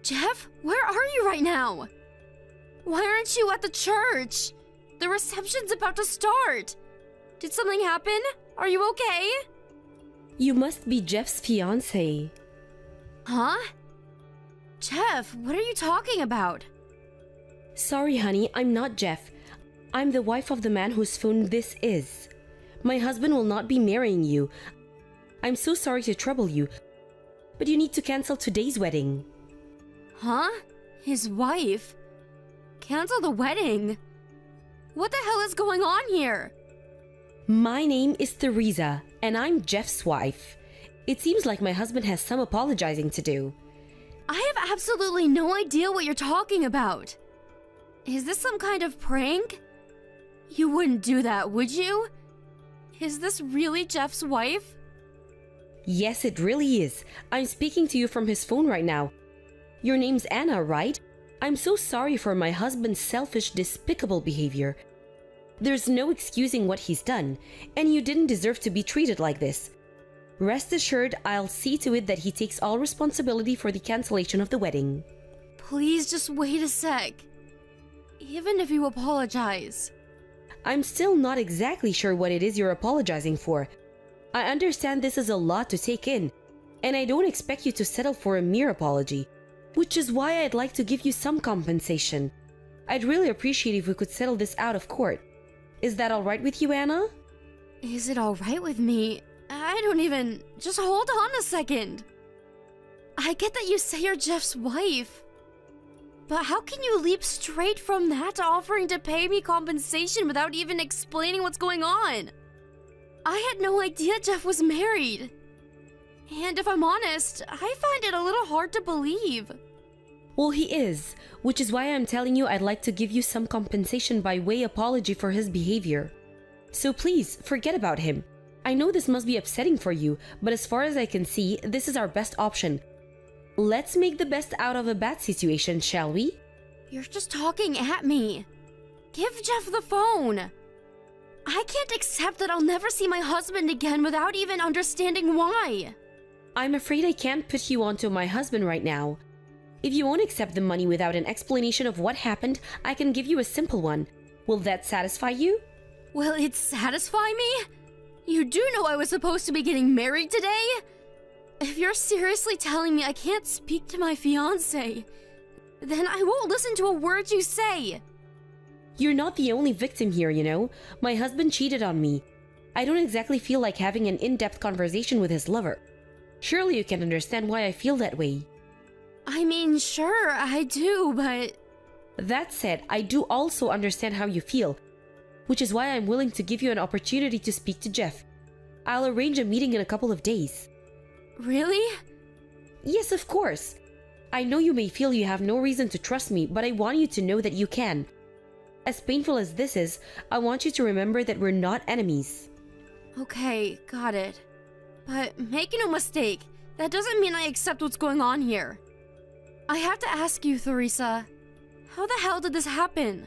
Jeff, where are you right now? Why aren't you at the church? The reception's about to start. Did something happen? Are you okay? You must be Jeff's fiancé. Huh? Jeff, what are you talking about? Sorry, honey, I'm not Jeff. I'm the wife of the man whose phone this is. My husband will not be marrying you. I'm so sorry to trouble you, but you need to cancel today's wedding. Huh? His wife? Cancel the wedding? What the hell is going on here? My name is Teresa, and I'm Jeff's wife. It seems like my husband has some apologizing to do. I have absolutely no idea what you're talking about. Is this some kind of prank? You wouldn't do that, would you? Is this really Jeff's wife? Yes, it really is. I'm speaking to you from his phone right now. Your name's Anna, right? I'm so sorry for my husband's selfish, despicable behavior. There's no excusing what he's done, and you didn't deserve to be treated like this. Rest assured, I'll see to it that he takes all responsibility for the cancellation of the wedding. Please just wait a sec. Even if you apologize. I'm still not exactly sure what it is you're apologizing for. I understand this is a lot to take in, and I don't expect you to settle for a mere apology, which is why I'd like to give you some compensation. I'd really appreciate if we could settle this out of court. Is that all right with you, Anna? Is it all right with me? I don't even... Just hold on a second. I get that you say you're Jeff's wife. But how can you leap straight from that to offering to pay me compensation without even explaining what's going on? I had no idea Jeff was married. And if I'm honest, I find it a little hard to believe. Well, he is, which is why I'm telling you I'd like to give you some compensation by way apology for his behavior. So please, forget about him. I know this must be upsetting for you, but as far as I can see, this is our best option. Let's make the best out of a bad situation, shall we? You're just talking at me. Give Jeff the phone. I can't accept that I'll never see my husband again without even understanding why. I'm afraid I can't put you onto my husband right now. If you won't accept the money without an explanation of what happened, I can give you a simple one. Will that satisfy you? Will it satisfy me? You do know I was supposed to be getting married today? If you're seriously telling me I can't speak to my fiancé, then I won't listen to a word you say. You're not the only victim here, you know. My husband cheated on me. I don't exactly feel like having an in-depth conversation with his lover. Surely you can understand why I feel that way. I mean, sure, I do, but... That said, I do also understand how you feel, which is why I'm willing to give you an opportunity to speak to Jeff. I'll arrange a meeting in a couple of days. Really? Yes, of course. I know you may feel you have no reason to trust me, but I want you to know that you can. As painful as this is, I want you to remember that we're not enemies. Okay, got it. But make no mistake, that doesn't mean I accept what's going on here. I have to ask you, Teresa, how the hell did this happen?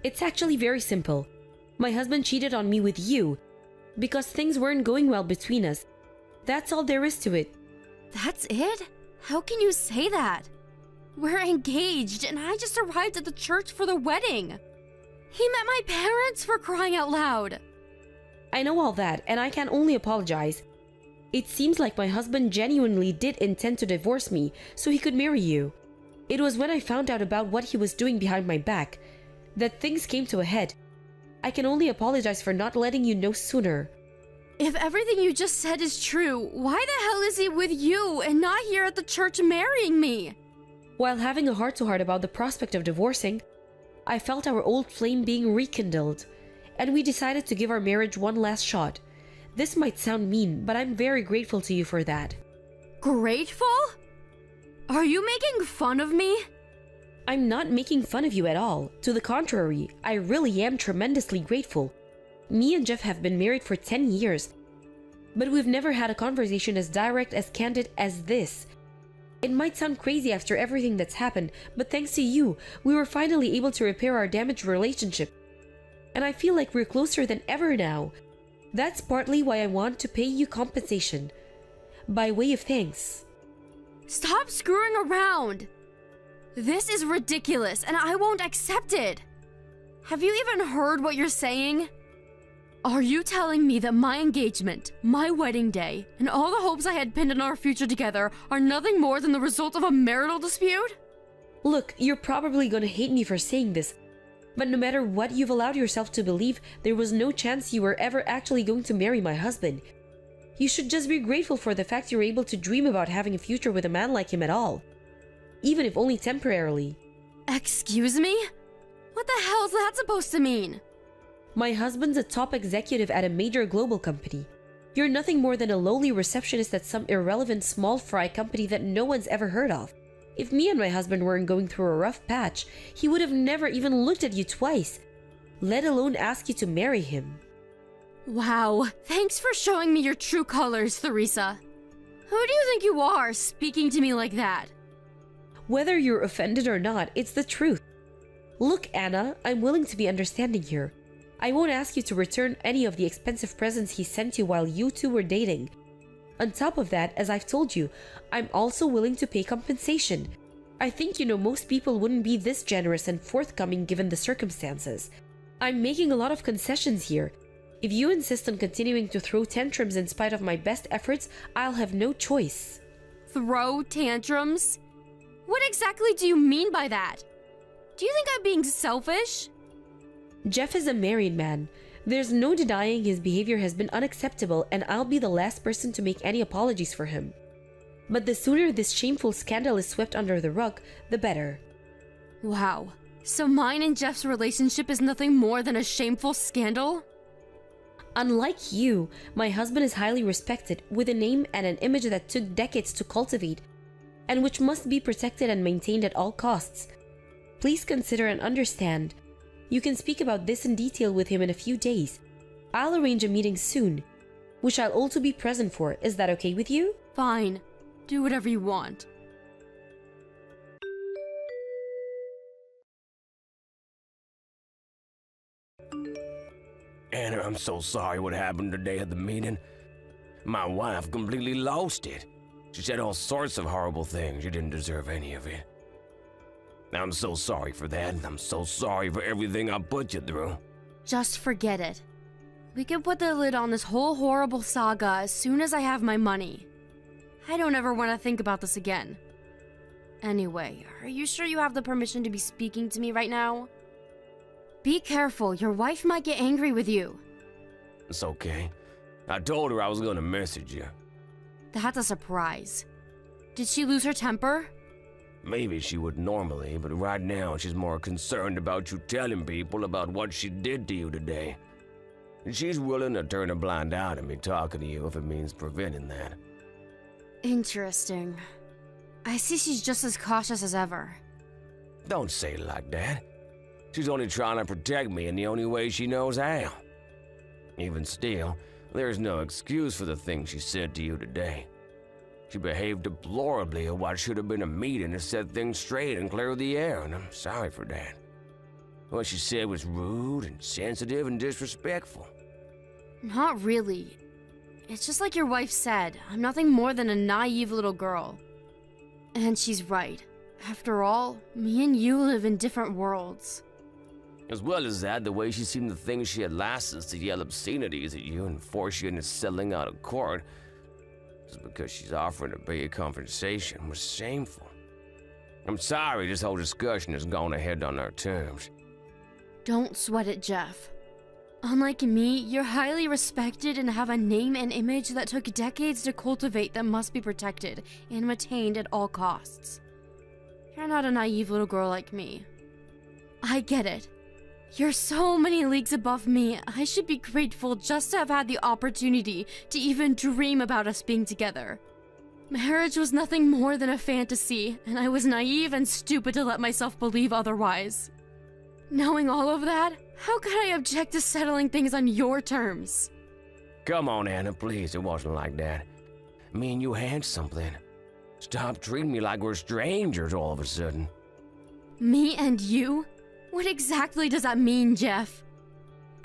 It's actually very simple. My husband cheated on me with you because things weren't going well between us. That's all there is to it. That's it? How can you say that? We're engaged and I just arrived at the church for the wedding. He met my parents, for crying out loud. I know all that, and I can only apologize. It seems like my husband genuinely did intend to divorce me so he could marry you. It was when I found out about what he was doing behind my back that things came to a head. I can only apologize for not letting you know sooner. If everything you just said is true, why the hell is he with you and not here at the church marrying me? While having a heart-to-heart about the prospect of divorcing, I felt our old flame being rekindled, and we decided to give our marriage one last shot. This might sound mean, but I'm very grateful to you for that. Grateful? Are you making fun of me? I'm not making fun of you at all. To the contrary, I really am tremendously grateful. Me and Jeff have been married for 10 years, but we've never had a conversation as direct, as candid as this. It might sound crazy after everything that's happened, but thanks to you, we were finally able to repair our damaged relationship. And I feel like we're closer than ever now. That's partly why I want to pay you compensation. by way of thanks. Stop screwing around! This is ridiculous, and I won't accept it! Have you even heard what you're saying? Are you telling me that my engagement, my wedding day, and all the hopes I had pinned on our future together are nothing more than the result of a marital dispute? Look, you're probably gonna hate me for saying this, but no matter what you've allowed yourself to believe, there was no chance you were ever actually going to marry my husband. You should just be grateful for the fact you were able to dream about having a future with a man like him at all, even if only temporarily. Excuse me? What the hell is that supposed to mean? My husband's a top executive at a major global company. You're nothing more than a lowly receptionist at some irrelevant small fry company that no one's ever heard of. If me and my husband weren't going through a rough patch, he would have never even looked at you twice, let alone ask you to marry him. Wow, thanks for showing me your true colors, Theresa. Who do you think you are, speaking to me like that? Whether you're offended or not, it's the truth. Look, Anna, I'm willing to be understanding here. I won't ask you to return any of the expensive presents he sent you while you two were dating. On top of that, as I've told you, I'm also willing to pay compensation. I think you know most people wouldn't be this generous and forthcoming given the circumstances. I'm making a lot of concessions here. If you insist on continuing to throw tantrums in spite of my best efforts, I'll have no choice. Throw tantrums? What exactly do you mean by that? Do you think I'm being selfish? Jeff is a married man. There's no denying his behavior has been unacceptable, and I'll be the last person to make any apologies for him. But the sooner this shameful scandal is swept under the rug, the better. Wow. So mine and Jeff's relationship is nothing more than a shameful scandal? Unlike you, my husband is highly respected, with a name and an image that took decades to cultivate, and which must be protected and maintained at all costs. Please consider and understand. You can speak about this in detail with him in a few days. I'll arrange a meeting soon, which I'll also be present for. Is that okay with you? Fine. Do whatever you want. Anna, I'm so sorry what happened today at the meeting. My wife completely lost it. She said all sorts of horrible things. You didn't deserve any of it. I'm so sorry for that. I'm so sorry for everything I put you through. Just forget it. We can put the lid on this whole horrible saga as soon as I have my money. I don't ever want to think about this again. Anyway, are you sure you have the permission to be speaking to me right now? Be careful, your wife might get angry with you. It's okay. I told her I was gonna message you. That's a surprise. Did she lose her temper? Maybe she would normally, but right now she's more concerned about you telling people about what she did to you today. And she's willing to turn a blind eye to me talking to you if it means preventing that. Interesting. I see she's just as cautious as ever. Don't say it like that. She's only trying to protect me in the only way she knows how. Even still, there's no excuse for the things she said to you today. She behaved deplorably at what should have been a meeting to set things straight and clear the air, and I'm sorry for that. What she said was rude, insensitive, and disrespectful. Not really. It's just like your wife said, I'm nothing more than a naive little girl. And she's right. After all, me and you live in different worlds. As well as that, the way she seemed to think she had license to yell obscenities at you and force you into selling out of court just because she's offering to pay you compensation was shameful. I'm sorry this whole discussion has gone ahead on our terms. Don't sweat it, Jeff. Unlike me, you're highly respected and have a name and image that took decades to cultivate that must be protected and maintained at all costs. You're not a naive little girl like me. I get it. You're so many leagues above me, I should be grateful just to have had the opportunity to even dream about us being together. Marriage was nothing more than a fantasy, and I was naive and stupid to let myself believe otherwise. Knowing all of that, how could I object to settling things on your terms? Come on, Anna, please, it wasn't like that. Me and you had something. Stop treating me like we're strangers all of a sudden. Me and you? What exactly does that mean, Jeff?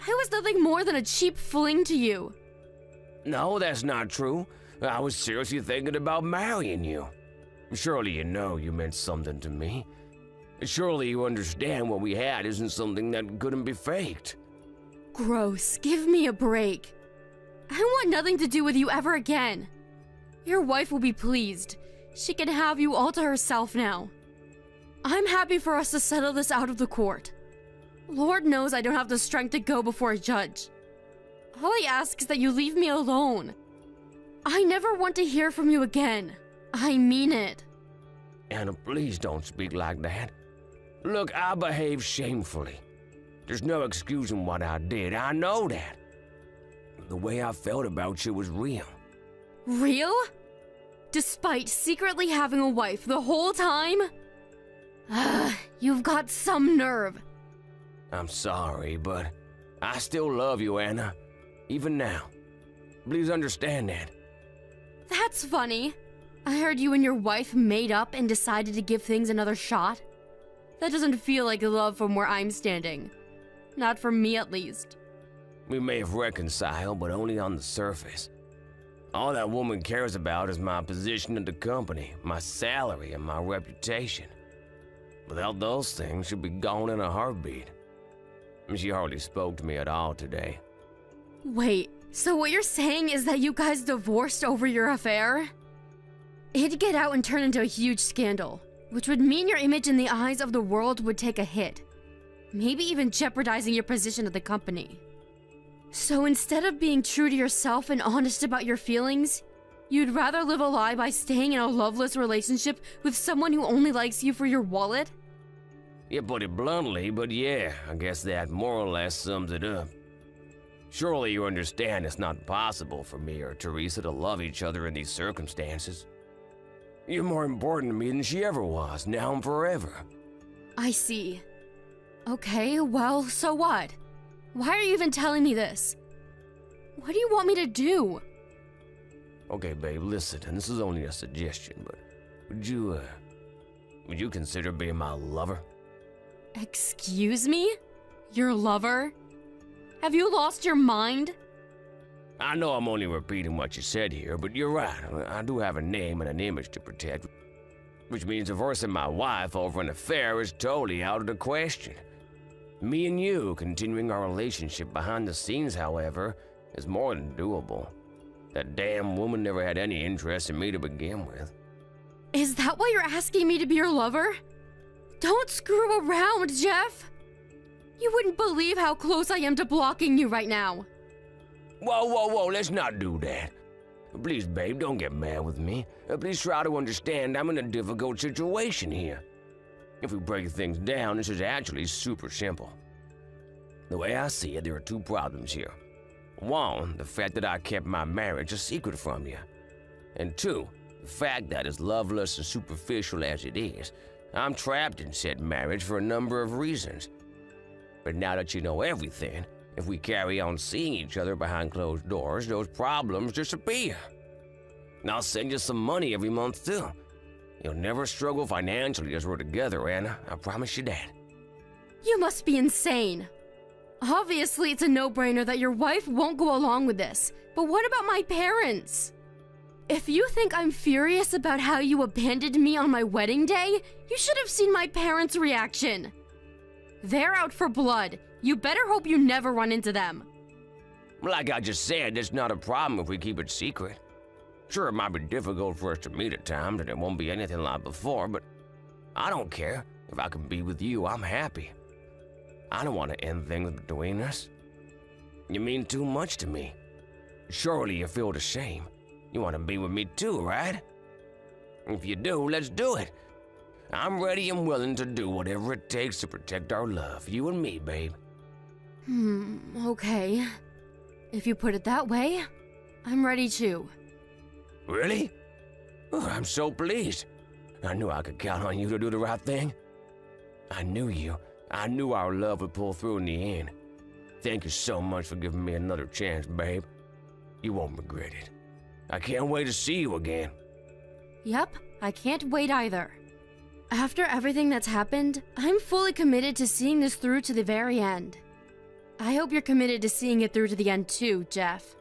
I was nothing more than a cheap fling to you. No, that's not true. I was seriously thinking about marrying you. Surely you know you meant something to me. Surely you understand what we had isn't something that couldn't be faked. Gross, give me a break. I want nothing to do with you ever again. Your wife will be pleased. She can have you all to herself now. I'm happy for us to settle this out of the court. Lord knows I don't have the strength to go before a judge. All I ask is that you leave me alone. I never want to hear from you again. I mean it. Anna, please don't speak like that. Look, I behaved shamefully. There's no excusing what I did, I know that. The way I felt about you was real. Real? Despite secretly having a wife the whole time? You've got some nerve. I'm sorry, but I still love you, Anna. Even now. Please understand that. That's funny. I heard you and your wife made up and decided to give things another shot. That doesn't feel like love from where I'm standing. Not for me, at least. We may have reconciled, but only on the surface. All that woman cares about is my position in the company, my salary, and my reputation. Without those things, she'd be gone in a heartbeat. She hardly spoke to me at all today. Wait, so what you're saying is that you guys divorced over your affair? It'd get out and turn into a huge scandal, which would mean your image in the eyes of the world would take a hit. Maybe even jeopardizing your position at the company. So instead of being true to yourself and honest about your feelings, you'd rather live a lie by staying in a loveless relationship with someone who only likes you for your wallet? You put it bluntly, but yeah, I guess that more or less sums it up. Surely you understand it's not possible for me or Teresa to love each other in these circumstances. You're more important to me than she ever was, now and forever. I see. Okay, well, so what? Why are you even telling me this? What do you want me to do? Okay, babe, listen, and this is only a suggestion, but would you consider being my lover? Excuse me? Your lover? Have you lost your mind? I know I'm only repeating what you said here, but you're right. I do have a name and an image to protect, which means divorcing my wife over an affair is totally out of the question. Me and you continuing our relationship behind the scenes, however, is more than doable. That damn woman never had any interest in me to begin with. Is that why you're asking me to be your lover? Don't screw around, Jeff! You wouldn't believe how close I am to blocking you right now. Whoa, let's not do that. Please, babe, don't get mad with me. Please try to understand I'm in a difficult situation here. If we break things down, this is actually super simple. The way I see it, there are two problems here. One, the fact that I kept my marriage a secret from you. And two, the fact that as loveless and superficial as it is, I'm trapped in said marriage for a number of reasons. But now that you know everything, if we carry on seeing each other behind closed doors, those problems disappear. And I'll send you some money every month too. You'll never struggle financially as we're together, Anna. I promise you that. You must be insane. Obviously, it's a no-brainer that your wife won't go along with this. But what about my parents? If you think I'm furious about how you abandoned me on my wedding day, you should have seen my parents' reaction. They're out for blood. You better hope you never run into them. Like I just said, it's not a problem if we keep it secret. Sure, it might be difficult for us to meet at times, and it won't be anything like before, but I don't care. If I can be with you, I'm happy. I don't want to end things between us. You mean too much to me. Surely you feel the same. You want to be with me too, right? If you do, let's do it. I'm ready and willing to do whatever it takes to protect our love, you and me, babe. Okay. If you put it that way, I'm ready too. Really? Oh, I'm so pleased. I knew I could count on you to do the right thing. I knew you. I knew our love would pull through in the end. Thank you so much for giving me another chance, babe. You won't regret it. I can't wait to see you again. Yep, I can't wait either. After everything that's happened, I'm fully committed to seeing this through to the very end. I hope you're committed to seeing it through to the end too, Jeff.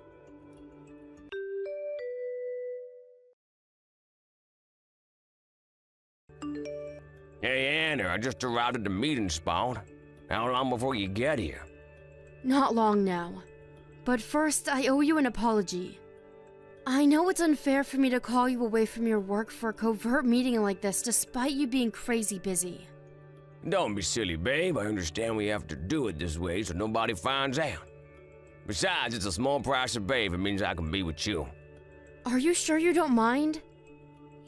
Hey, Anna, I just arrived at the meeting spot. How long before you get here? Not long now. But first, I owe you an apology. I know it's unfair for me to call you away from your work for a covert meeting like this despite you being crazy busy. Don't be silly, babe. I understand we have to do it this way so nobody finds out. Besides, it's a small price to pay if it means I can be with you. Are you sure you don't mind?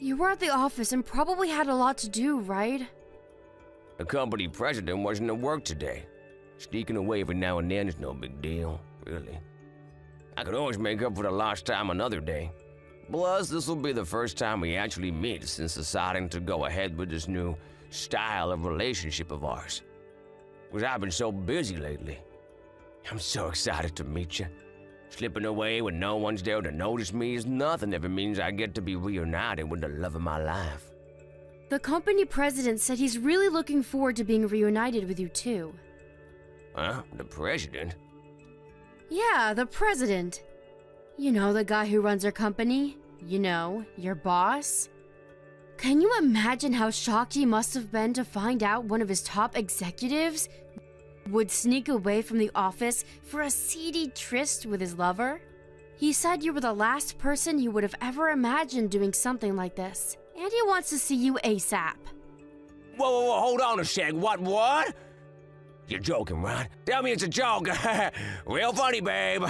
You were at the office and probably had a lot to do, right? The company president wasn't at work today. Sneaking away every now and then is no big deal, really. I could always make up for the lost time another day. Plus, this will be the first time we actually meet since deciding to go ahead with this new style of relationship of ours. Because I've been so busy lately. I'm so excited to meet you. Slipping away when no one's there to notice me is nothing if it means I get to be reunited with the love of my life. The company president said he's really looking forward to being reunited with you too. Huh? The president? Yeah, the president. You know, the guy who runs our company? You know, your boss? Can you imagine how shocked he must have been to find out one of his top executives would sneak away from the office for a seedy tryst with his lover? He said you were the last person he would have ever imagined doing something like this, and he wants to see you ASAP. Whoa, hold on a sec. What? You're joking, right? Tell me it's a joke. Real funny, babe.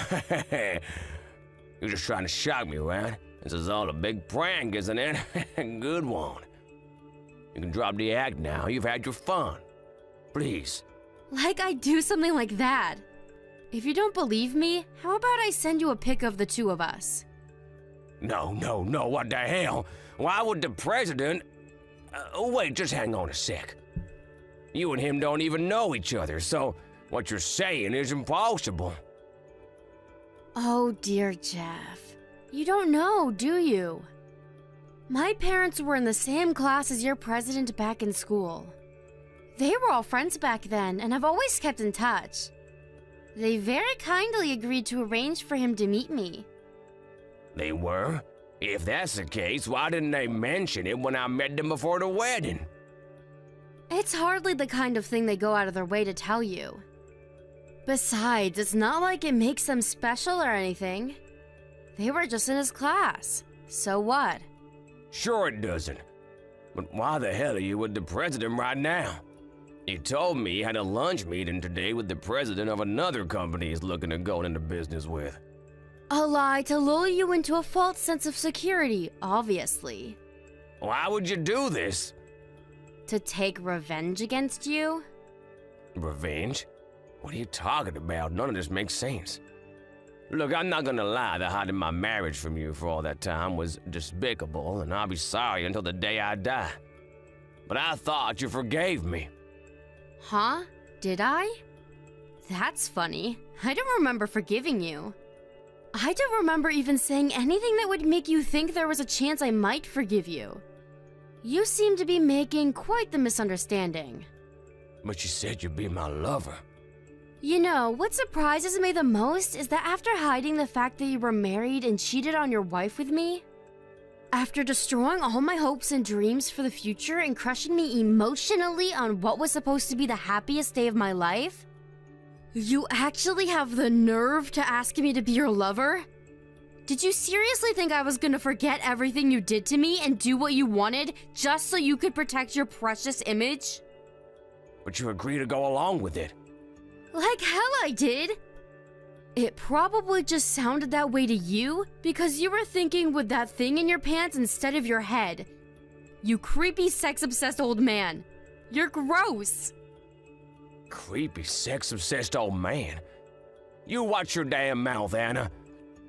You're just trying to shock me, right? This is all a big prank, isn't it? Good one. You can drop the act now. You've had your fun. Please. Like I'd do something like that. If you don't believe me, how about I send you a pic of the two of us? No, what the hell? Why would the president... wait, just hang on a sec. You and him don't even know each other, so what you're saying is impossible. Oh dear, Jeff. You don't know, do you? My parents were in the same class as your president back in school. They were all friends back then, and I've always kept in touch. They very kindly agreed to arrange for him to meet me. They were? If that's the case, why didn't they mention it when I met them before the wedding? It's hardly the kind of thing they go out of their way to tell you. Besides, it's not like it makes them special or anything. They were just in his class. So what? Sure it doesn't. But why the hell are you with the president right now? He told me he had a lunch meeting today with the president of another company he's looking to go into business with. A lie to lull you into a false sense of security, obviously. Why would you do this? To take revenge against you? Revenge? What are you talking about? None of this makes sense. Look, I'm not gonna lie, the hiding my marriage from you for all that time was despicable, and I'll be sorry until the day I die. But I thought you forgave me. Huh? Did I? That's funny. I don't remember forgiving you. I don't remember even saying anything that would make you think there was a chance I might forgive you. You seem to be making quite the misunderstanding. But you said you'd be my lover. You know, what surprises me the most is that after hiding the fact that you were married and cheated on your wife with me, after destroying all my hopes and dreams for the future and crushing me emotionally on what was supposed to be the happiest day of my life, you actually have the nerve to ask me to be your lover? Did you seriously think I was gonna forget everything you did to me and do what you wanted just so you could protect your precious image? But you agreed to go along with it. Like hell I did! It probably just sounded that way to you because you were thinking with that thing in your pants instead of your head. You creepy sex-obsessed old man. You're gross! Creepy, sex-obsessed old man. You watch your damn mouth, Anna.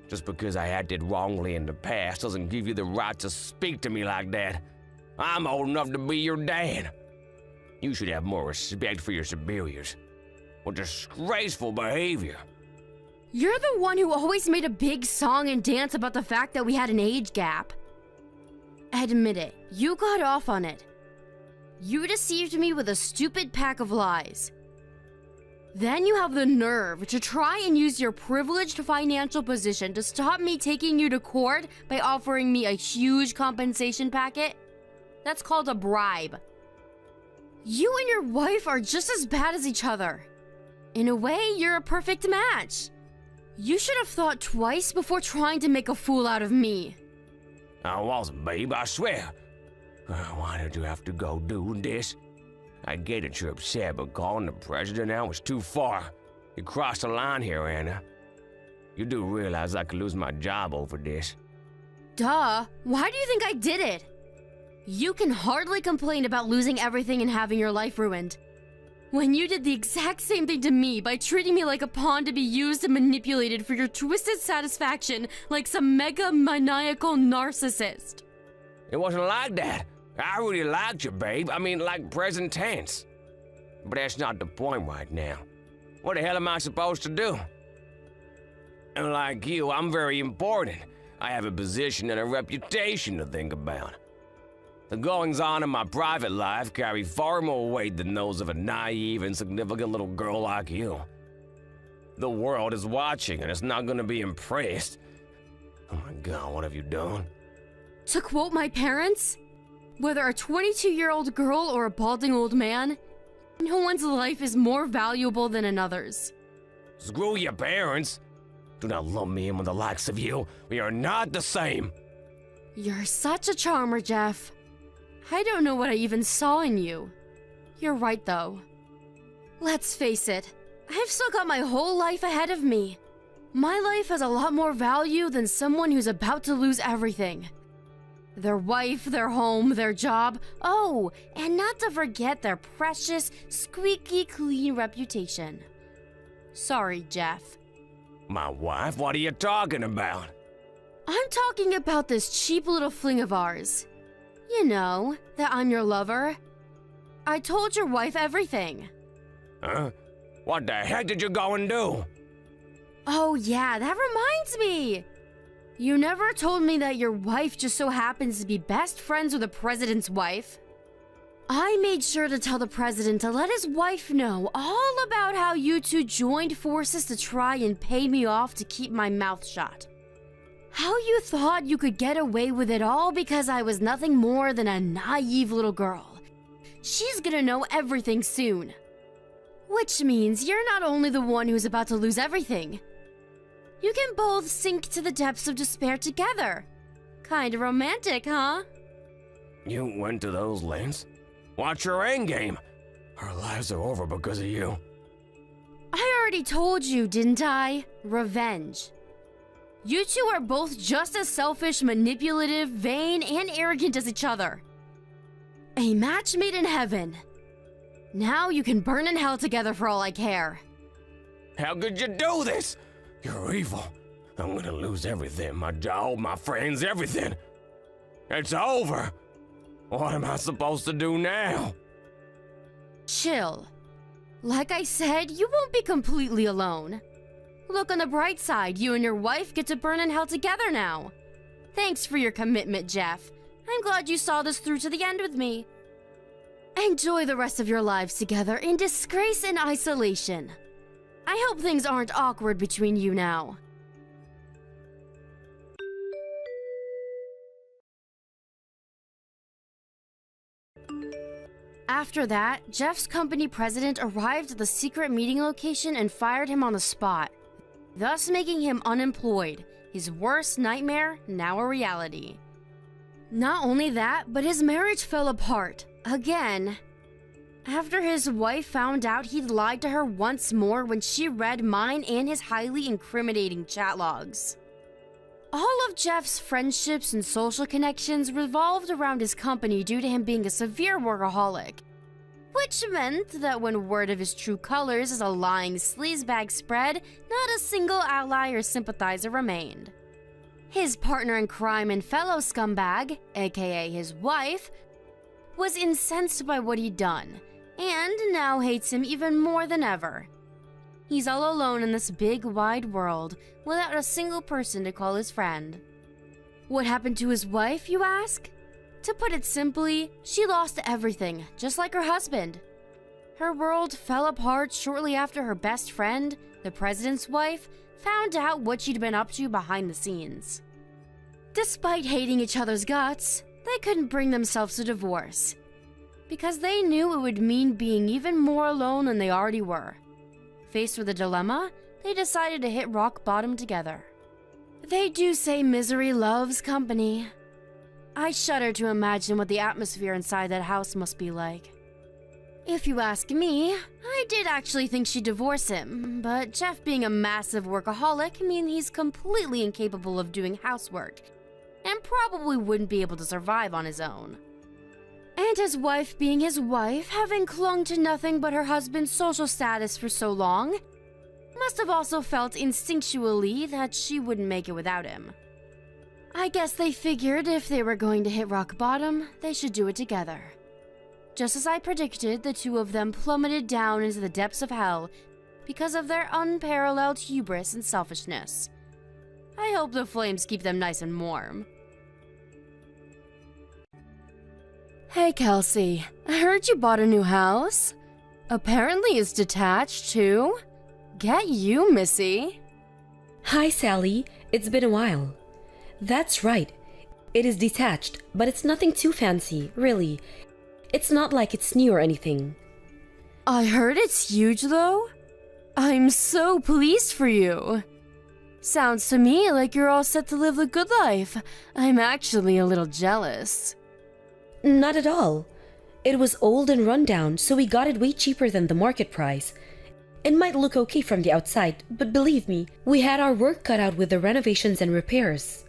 Just because I acted wrongly in the past doesn't give you the right to speak to me like that. I'm old enough to be your dad. You should have more respect for your superiors. What disgraceful behavior. You're the one who always made a big song and dance about the fact that we had an age gap. Admit it, you got off on it. You deceived me with a stupid pack of lies. Then you have the nerve to try and use your privileged financial position to stop me taking you to court by offering me a huge compensation packet? That's called a bribe. You and your wife are just as bad as each other. In a way, you're a perfect match. You should have thought twice before trying to make a fool out of me. I wasn't, babe, I swear. Why did you have to go do this? I get that you're upset, but calling the president out was too far. You crossed the line here, Anna. You do realize I could lose my job over this. Duh, why do you think I did it? You can hardly complain about losing everything and having your life ruined, when you did the exact same thing to me by treating me like a pawn to be used and manipulated for your twisted satisfaction like some mega maniacal narcissist. It wasn't like that. I really liked you, babe. I mean, like present tense. But that's not the point right now. What the hell am I supposed to do? And like you, I'm very important. I have a position and a reputation to think about. The goings-on in my private life carry far more weight than those of a naive, insignificant little girl like you. The world is watching and it's not gonna be impressed. Oh my god, what have you done? To quote my parents, whether a 22-year-old girl or a balding old man, no one's life is more valuable than another's. Screw your parents. Do not lump me in with the likes of you. We are not the same. You're such a charmer, Jeff. I don't know what I even saw in you. You're right, though. Let's face it, I've still got my whole life ahead of me. My life has a lot more value than someone who's about to lose everything. Their wife, their home, their job. Oh, and not to forget their precious, squeaky clean reputation. Sorry, Jeff. My wife? What are you talking about? I'm talking about this cheap little fling of ours. You know, that I'm your lover. I told your wife everything. Huh? What the heck did you go and do? Oh yeah, that reminds me! You never told me that your wife just so happens to be best friends with the president's wife. I made sure to tell the president to let his wife know all about how you two joined forces to try and pay me off to keep my mouth shut. How you thought you could get away with it all because I was nothing more than a naive little girl. She's gonna know everything soon. Which means you're not only the one who's about to lose everything. You can both sink to the depths of despair together. Kinda romantic, huh? You went to those lengths? What's your endgame? Our lives are over because of you. I already told you, didn't I? Revenge. You two are both just as selfish, manipulative, vain, and arrogant as each other. A match made in heaven. Now you can burn in hell together for all I care. How could you do this? You're evil. I'm gonna lose everything, my job, my friends, everything. It's over. What am I supposed to do now? Chill. Like I said, you won't be completely alone. Look on the bright side, you and your wife get to burn in hell together now. Thanks for your commitment, Jeff. I'm glad you saw this through to the end with me. Enjoy the rest of your lives together in disgrace and isolation. I hope things aren't awkward between you now. After that, Jeff's company president arrived at the secret meeting location and fired him on the spot, thus making him unemployed, his worst nightmare now a reality. Not only that, but his marriage fell apart, again. After his wife found out he'd lied to her once more when she read mine and his highly incriminating chat logs. All of Jeff's friendships and social connections revolved around his company due to him being a severe workaholic, which meant that when word of his true colors as a lying sleazebag spread, not a single ally or sympathizer remained. His partner in crime and fellow scumbag, aka his wife, was incensed by what he'd done, and now hates him even more than ever. He's all alone in this big, wide world, without a single person to call his friend. What happened to his wife, you ask? To put it simply, she lost everything, just like her husband. Her world fell apart shortly after her best friend, the president's wife, found out what she'd been up to behind the scenes. Despite hating each other's guts, they couldn't bring themselves to divorce. because they knew it would mean being even more alone than they already were. Faced with a dilemma, they decided to hit rock bottom together. They do say misery loves company. I shudder to imagine what the atmosphere inside that house must be like. If you ask me, I did actually think she'd divorce him, but Jeff being a massive workaholic means he's completely incapable of doing housework, and probably wouldn't be able to survive on his own. And his wife being his wife, having clung to nothing but her husband's social status for so long, must have also felt instinctually that she wouldn't make it without him. I guess they figured if they were going to hit rock bottom, they should do it together. Just as I predicted, the two of them plummeted down into the depths of hell because of their unparalleled hubris and selfishness. I hope the flames keep them nice and warm. Hey Kelsey, I heard you bought a new house. Apparently it's detached too. Get you, Missy. Hi, Sally. It's been a while. That's right. It is detached, but it's nothing too fancy, really. It's not like it's new or anything. I heard it's huge though. I'm so pleased for you. Sounds to me like you're all set to live the good life. I'm actually a little jealous. Not at all. It was old and run down, so we got it way cheaper than the market price. It might look okay from the outside, but believe me, we had our work cut out with the renovations and repairs.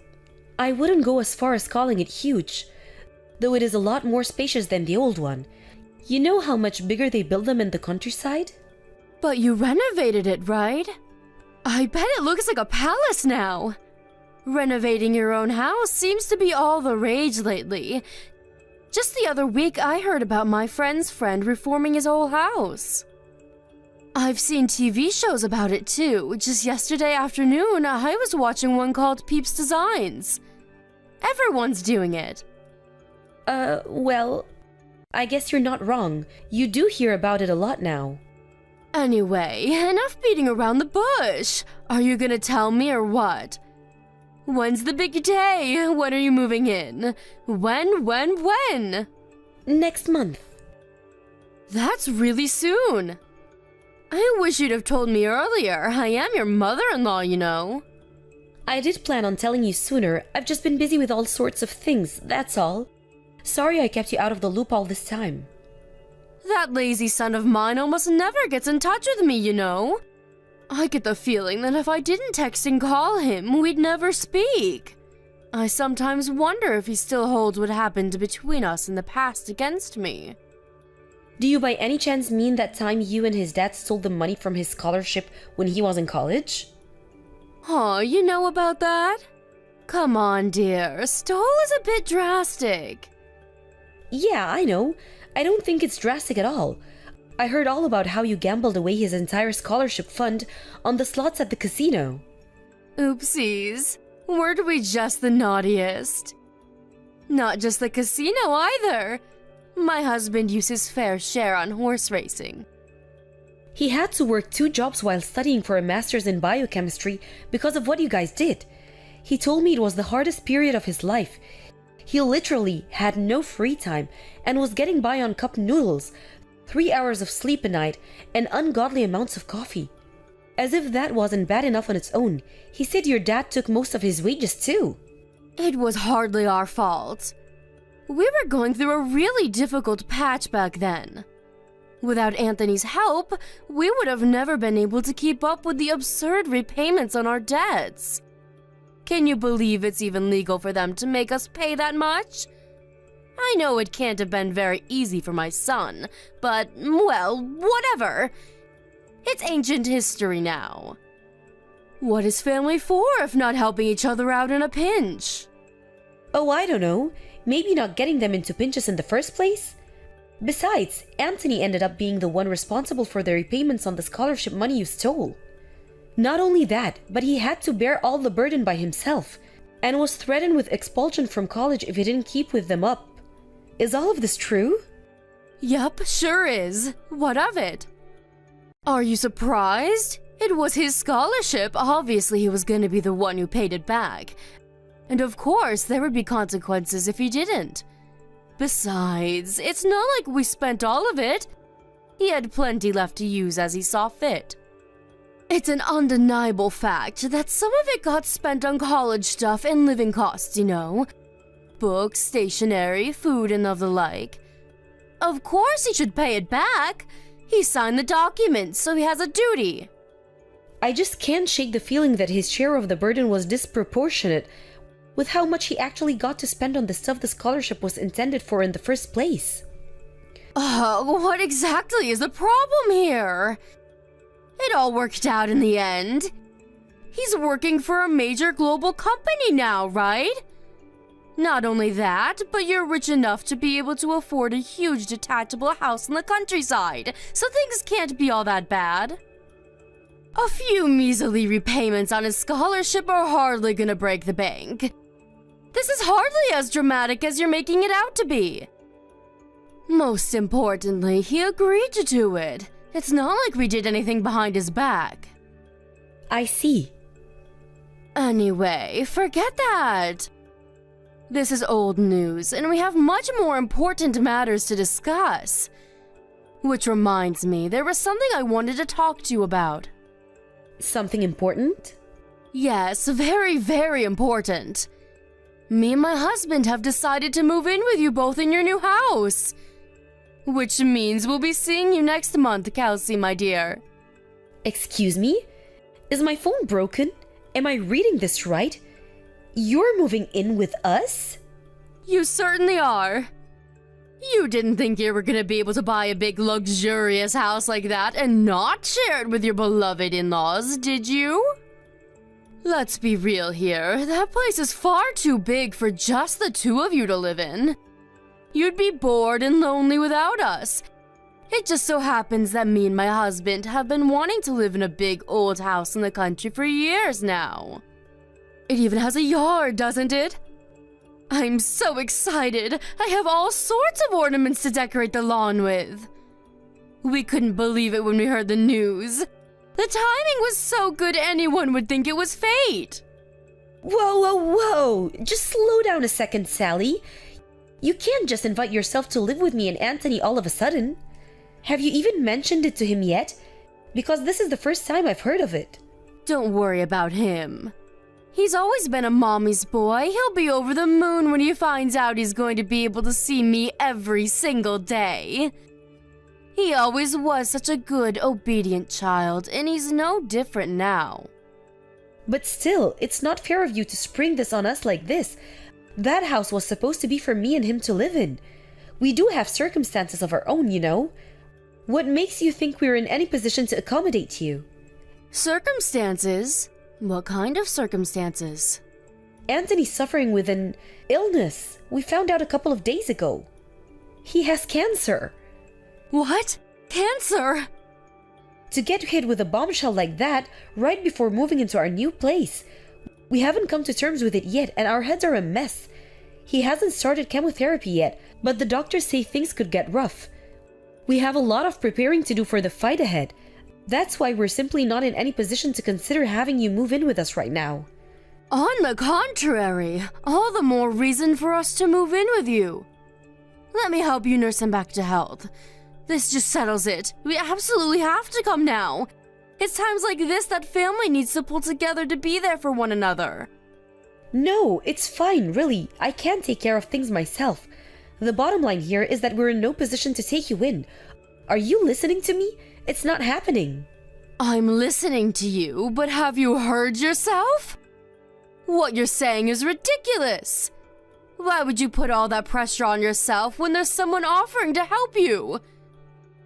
I wouldn't go as far as calling it huge, though it is a lot more spacious than the old one. You know how much bigger they build them in the countryside? But you renovated it, right? I bet it looks like a palace now. Renovating your own house seems to be all the rage lately. Just the other week, I heard about my friend's friend reforming his whole house. I've seen TV shows about it too. Just yesterday afternoon, I was watching one called Peeps Designs. Everyone's doing it. Well, I guess you're not wrong. You do hear about it a lot now. Anyway, enough beating around the bush. Are you gonna tell me or what? When's the big day? When are you moving in? When? Next month. That's really soon. I wish you'd have told me earlier. I am your mother-in-law, you know. I did plan on telling you sooner. I've just been busy with all sorts of things, that's all. Sorry I kept you out of the loop all this time. That lazy son of mine almost never gets in touch with me, you know. I get the feeling that if I didn't text and call him, we'd never speak. I sometimes wonder if he still holds what happened between us in the past against me. Do you by any chance mean that time you and his dad stole the money from his scholarship when he was in college? Oh, you know about that? Come on, dear. Stole is a bit drastic. Yeah, I know. I don't think it's drastic at all. I heard all about how you gambled away his entire scholarship fund on the slots at the casino. Oopsies. Weren't we just the naughtiest? Not just the casino either. My husband used his fair share on horse racing. He had to work 2 jobs while studying for a master's in biochemistry because of what you guys did. He told me it was the hardest period of his life. He literally had no free time and was getting by on cup noodles, 3 hours of sleep a night, and ungodly amounts of coffee. As if that wasn't bad enough on its own, he said your dad took most of his wages too. It was hardly our fault. We were going through a really difficult patch back then. Without Anthony's help, we would have never been able to keep up with the absurd repayments on our debts. Can you believe it's even legal for them to make us pay that much? I know it can't have been very easy for my son, but, well, whatever. It's ancient history now. What is family for if not helping each other out in a pinch? Oh, I don't know. Maybe not getting them into pinches in the first place? Besides, Anthony ended up being the one responsible for the repayments on the scholarship money you stole. Not only that, but he had to bear all the burden by himself, and was threatened with expulsion from college if he didn't keep with them up. Is all of this true? Yup, sure is. What of it? Are you surprised? It was his scholarship. Obviously, he was going to be the one who paid it back. And of course, there would be consequences if he didn't. Besides, it's not like we spent all of it. He had plenty left to use as he saw fit. It's an undeniable fact that some of it got spent on college stuff and living costs, you know. Books, stationery, food, and of the like. Of course he should pay it back. He signed the document, so he has a duty. I just can't shake the feeling that his share of the burden was disproportionate with how much he actually got to spend on the stuff the scholarship was intended for in the first place. What exactly is the problem here? It all worked out in the end. He's working for a major global company now, right? Not only that, but you're rich enough to be able to afford a huge detachable house in the countryside, so things can't be all that bad. A few measly repayments on his scholarship are hardly gonna break the bank. This is hardly as dramatic as you're making it out to be. Most importantly, he agreed to do it. It's not like we did anything behind his back. I see. Anyway, forget that. This is old news, and we have much more important matters to discuss. Which reminds me, there was something I wanted to talk to you about. Something important? Yes, very, very important. Me and my husband have decided to move in with you both in your new house. Which means we'll be seeing you next month, Kelsey, my dear. Excuse me? Is my phone broken? Am I reading this right? You're moving in with us? You certainly are. You didn't think you were gonna be able to buy a big luxurious house like that and not share it with your beloved in-laws, did you? Let's be real here, that place is far too big for just the two of you to live in. You'd be bored and lonely without us. It just so happens that me and my husband have been wanting to live in a big old house in the country for years now. It even has a yard, doesn't it? I'm so excited. I have all sorts of ornaments to decorate the lawn with. We couldn't believe it when we heard the news. The timing was so good anyone would think it was fate. Whoa, whoa, whoa! Just slow down a second, Sally. You can't just invite yourself to live with me and Anthony all of a sudden. Have you even mentioned it to him yet? Because this is the first time I've heard of it. Don't worry about him. He's always been a mommy's boy. He'll be over the moon when he finds out he's going to be able to see me every single day. He always was such a good, obedient child, and he's no different now. But still, it's not fair of you to spring this on us like this. That house was supposed to be for me and him to live in. We do have circumstances of our own, you know. What makes you think we're in any position to accommodate you? Circumstances? What kind of circumstances? Anthony's suffering with an illness. We found out a couple of days ago. He has cancer. What? Cancer? To get hit with a bombshell like that right before moving into our new place. We haven't come to terms with it yet, and our heads are a mess. He hasn't started chemotherapy yet, but the doctors say things could get rough. We have a lot of preparing to do for the fight ahead. That's why we're simply not in any position to consider having you move in with us right now. On the contrary, all the more reason for us to move in with you. Let me help you nurse him back to health. This just settles it. We absolutely have to come now. It's times like this that family needs to pull together to be there for one another. No, it's fine, really. I can take care of things myself. The bottom line here is that we're in no position to take you in. Are you listening to me? It's not happening. I'm listening to you, but have you heard yourself? What you're saying is ridiculous. Why would you put all that pressure on yourself when there's someone offering to help you?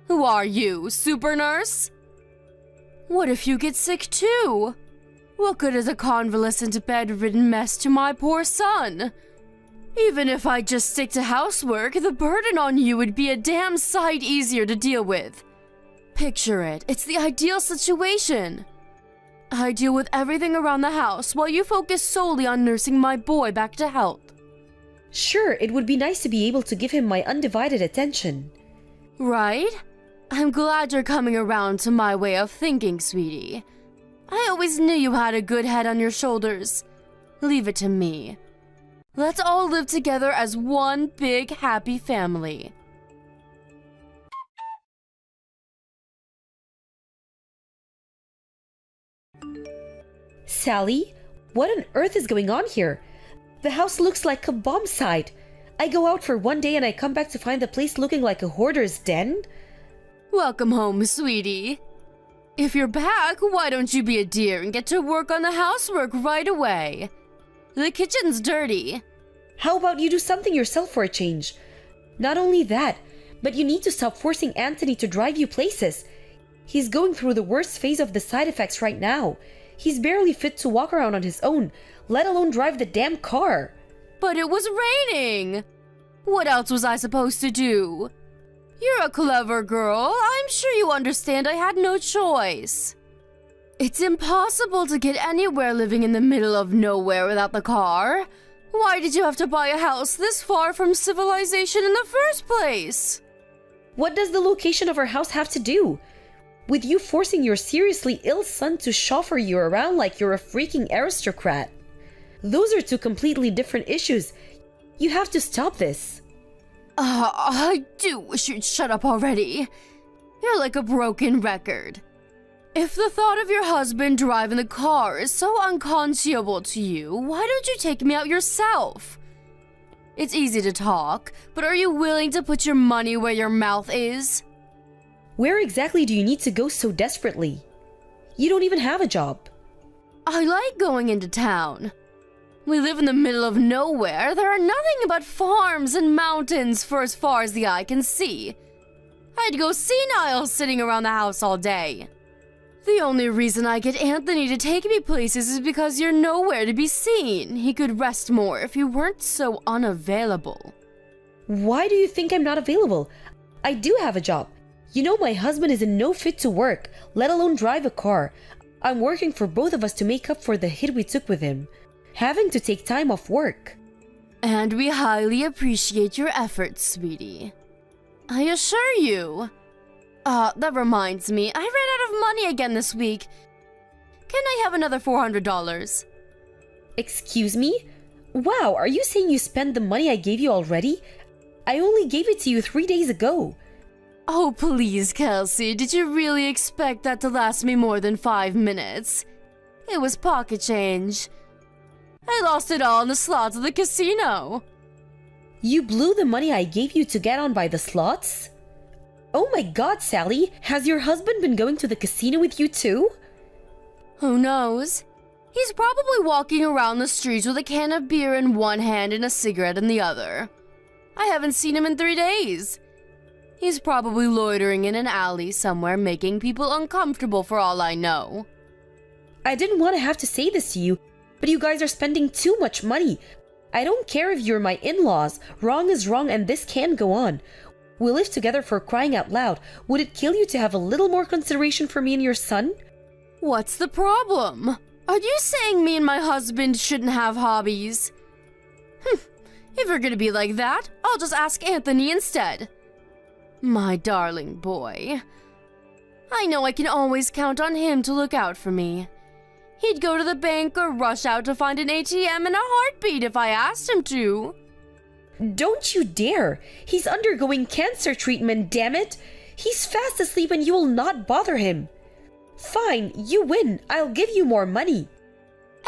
Who are you, super nurse? What if you get sick too? What good is a convalescent bedridden mess to my poor son? Even if I just stick to housework, the burden on you would be a damn sight easier to deal with. Picture it, it's the ideal situation. I deal with everything around the house while you focus solely on nursing my boy back to health. Sure, it would be nice to be able to give him my undivided attention. Right? I'm glad you're coming around to my way of thinking, sweetie. I always knew you had a good head on your shoulders. Leave it to me. Let's all live together as one big happy family. Sally, what on earth is going on here? The house looks like a bomb site. I go out for one day and I come back to find the place looking like a hoarder's den? Welcome home, sweetie. If you're back, why don't you be a dear and get to work on the housework right away? The kitchen's dirty. How about you do something yourself for a change? Not only that, but you need to stop forcing Anthony to drive you places. He's going through the worst phase of the side effects right now. He's barely fit to walk around on his own, let alone drive the damn car. But it was raining. What else was I supposed to do? You're a clever girl. I'm sure you understand I had no choice. It's impossible to get anywhere living in the middle of nowhere without the car. Why did you have to buy a house this far from civilization in the first place? What does the location of our house have to do with you forcing your seriously ill son to chauffeur you around like you're a freaking aristocrat? Those are two completely different issues. You have to stop this. I do wish you'd shut up already. You're like a broken record. If the thought of your husband driving the car is so unconscionable to you, why don't you take me out yourself? It's easy to talk, but are you willing to put your money where your mouth is? Where exactly do you need to go so desperately? You don't even have a job. I like going into town. We live in the middle of nowhere. There are nothing but farms and mountains for as far as the eye can see. I'd go senile sitting around the house all day. The only reason I get Anthony to take me places is because you're nowhere to be seen. He could rest more if you weren't so unavailable. Why do you think I'm not available? I do have a job. You know my husband is in no fit to work, let alone drive a car. I'm working for both of us to make up for the hit we took with him, having to take time off work. And we highly appreciate your efforts, sweetie. I assure you. That reminds me, I ran out of money again this week. Can I have another $400? Excuse me? Wow, are you saying you spent the money I gave you already? I only gave it to you 3 days ago. Oh, please, Kelsey, did you really expect that to last me more than 5 minutes? It was pocket change. I lost it all in the slots of the casino. You blew the money I gave you to get on by the slots? Oh my god, Sally, has your husband been going to the casino with you too? Who knows? He's probably walking around the streets with a can of beer in one hand and a cigarette in the other. I haven't seen him in 3 days. He's probably loitering in an alley somewhere making people uncomfortable for all I know. I didn't want to have to say this to you, but you guys are spending too much money. I don't care if you're my in-laws. Wrong is wrong and this can't go on. We live together for crying out loud. Would it kill you to have a little more consideration for me and your son? What's the problem? Are you saying me and my husband shouldn't have hobbies? If you're gonna be like that, I'll just ask Anthony instead. My darling boy. I know I can always count on him to look out for me. He'd go to the bank or rush out to find an ATM in a heartbeat if I asked him to. Don't you dare! He's undergoing cancer treatment, damn it! He's fast asleep and you will not bother him. Fine, you win. I'll give you more money.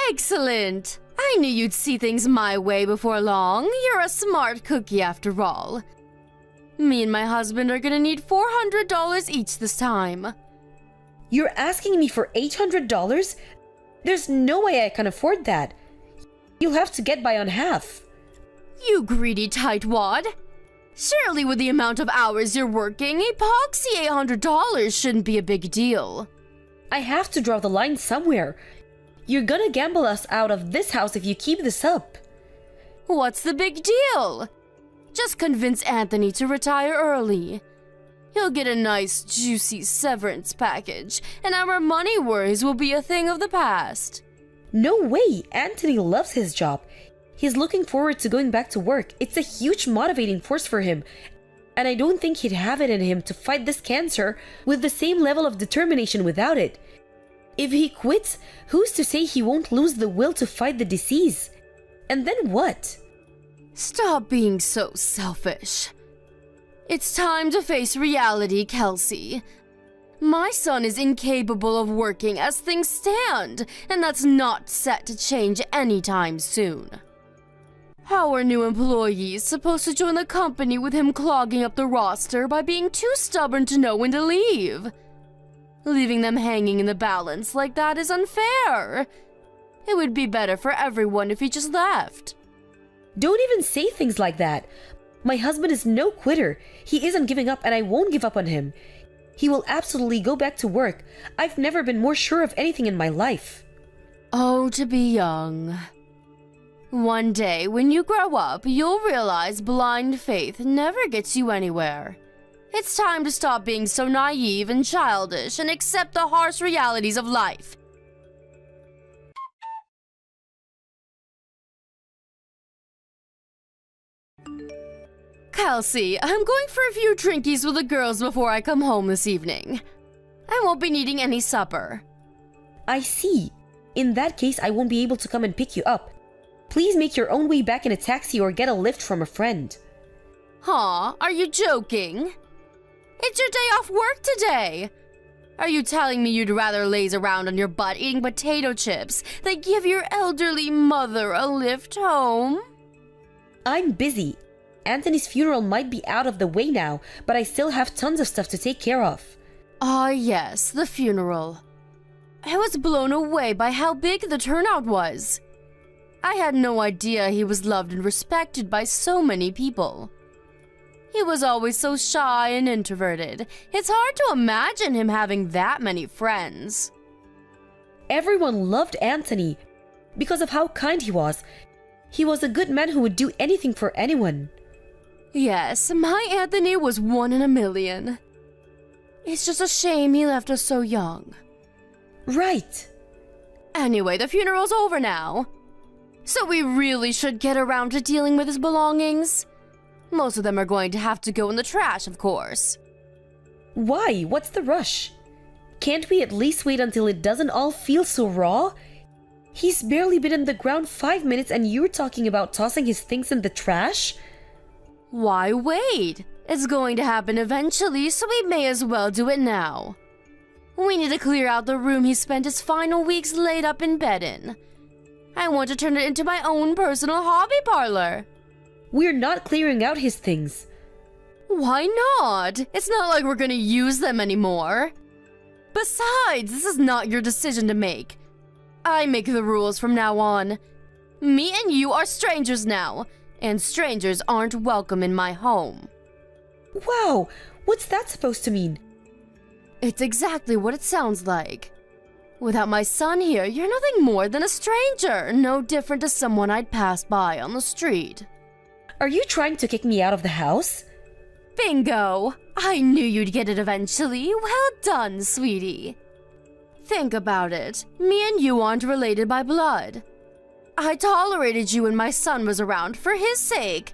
Excellent! I knew you'd see things my way before long. You're a smart cookie after all. Me and my husband are gonna need $400 each this time. You're asking me for $800? There's no way I can afford that. You'll have to get by on half. You greedy tightwad. Surely with the amount of hours you're working, a poxy $800 shouldn't be a big deal. I have to draw the line somewhere. You're gonna gamble us out of this house if you keep this up. What's the big deal? Just convince Anthony to retire early. He'll get a nice, juicy severance package, and our money worries will be a thing of the past. No way! Anthony loves his job. He's looking forward to going back to work. It's a huge motivating force for him. And I don't think he'd have it in him to fight this cancer with the same level of determination without it. If he quits, who's to say he won't lose the will to fight the disease? And then what? Stop being so selfish. It's time to face reality, Kelsey. My son is incapable of working as things stand, and that's not set to change anytime soon. How are new employees supposed to join the company with him clogging up the roster by being too stubborn to know when to leave? Leaving them hanging in the balance like that is unfair. It would be better for everyone if he just left. Don't even say things like that. My husband is no quitter. He isn't giving up, and I won't give up on him. He will absolutely go back to work. I've never been more sure of anything in my life. Oh, to be young. One day, when you grow up, you'll realize blind faith never gets you anywhere. It's time to stop being so naive and childish and accept the harsh realities of life. Kelsey, I'm going for a few drinkies with the girls before I come home this evening. I won't be needing any supper. I see. In that case, I won't be able to come and pick you up. Please make your own way back in a taxi or get a lift from a friend. Huh? Are you joking? It's your day off work today. Are you telling me you'd rather laze around on your butt eating potato chips than give your elderly mother a lift home? I'm busy. Anthony's funeral might be out of the way now, but I still have tons of stuff to take care of. Ah, yes, the funeral. I was blown away by how big the turnout was. I had no idea he was loved and respected by so many people. He was always so shy and introverted. It's hard to imagine him having that many friends. Everyone loved Anthony because of how kind he was. He was a good man who would do anything for anyone. Yes, my Anthony was 1 in a million. It's just a shame he left us so young. Right. Anyway, the funeral's over now. So we really should get around to dealing with his belongings. Most of them are going to have to go in the trash, of course. Why? What's the rush? Can't we at least wait until it doesn't all feel so raw? He's barely been in the ground 5 minutes and you're talking about tossing his things in the trash? Why wait? It's going to happen eventually, so we may as well do it now. We need to clear out the room he spent his final weeks laid up in bed in. I want to turn it into my own personal hobby parlor. We're not clearing out his things. Why not? It's not like we're gonna use them anymore. Besides, this is not your decision to make. I make the rules from now on. Me and you are strangers now, and strangers aren't welcome in my home. Wow, what's that supposed to mean? It's exactly what it sounds like. Without my son here, you're nothing more than a stranger, no different to someone I'd pass by on the street. Are you trying to kick me out of the house? Bingo! I knew you'd get it eventually. Well done, sweetie. Think about it. Me and you aren't related by blood. I tolerated you when my son was around for his sake.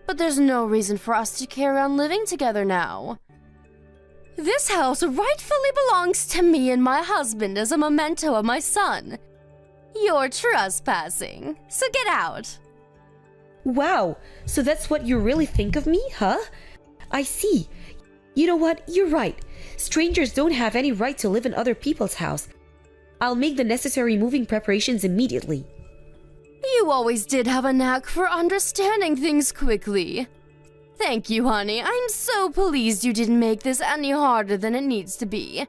But there's no reason for us to carry on living together now. This house rightfully belongs to me and my husband as a memento of my son. You're trespassing, so get out. Wow, so that's what you really think of me, huh? I see. You know what? You're right. Strangers don't have any right to live in other people's house. I'll make the necessary moving preparations immediately. You always did have a knack for understanding things quickly. Thank you, honey. I'm so pleased you didn't make this any harder than it needs to be.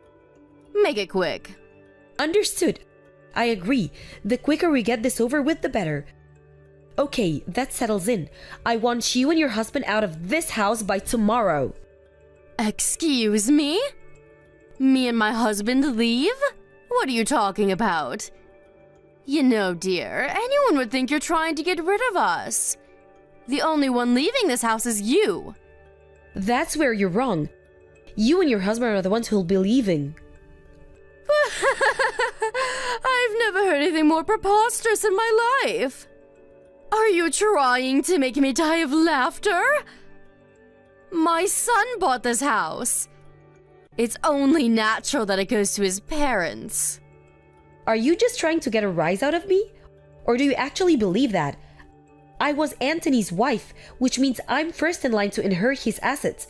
Make it quick. Understood. I agree. The quicker we get this over with, the better. Okay, that settles in. I want you and your husband out of this house by tomorrow. Excuse me? Me and my husband leave? What are you talking about? You know, dear, anyone would think you're trying to get rid of us. The only one leaving this house is you. That's where you're wrong. You and your husband are the ones who'll be leaving. I've never heard anything more preposterous in my life. Are you trying to make me die of laughter? My son bought this house. It's only natural that it goes to his parents. Are you just trying to get a rise out of me? Or do you actually believe that? I was Anthony's wife, which means I'm first in line to inherit his assets.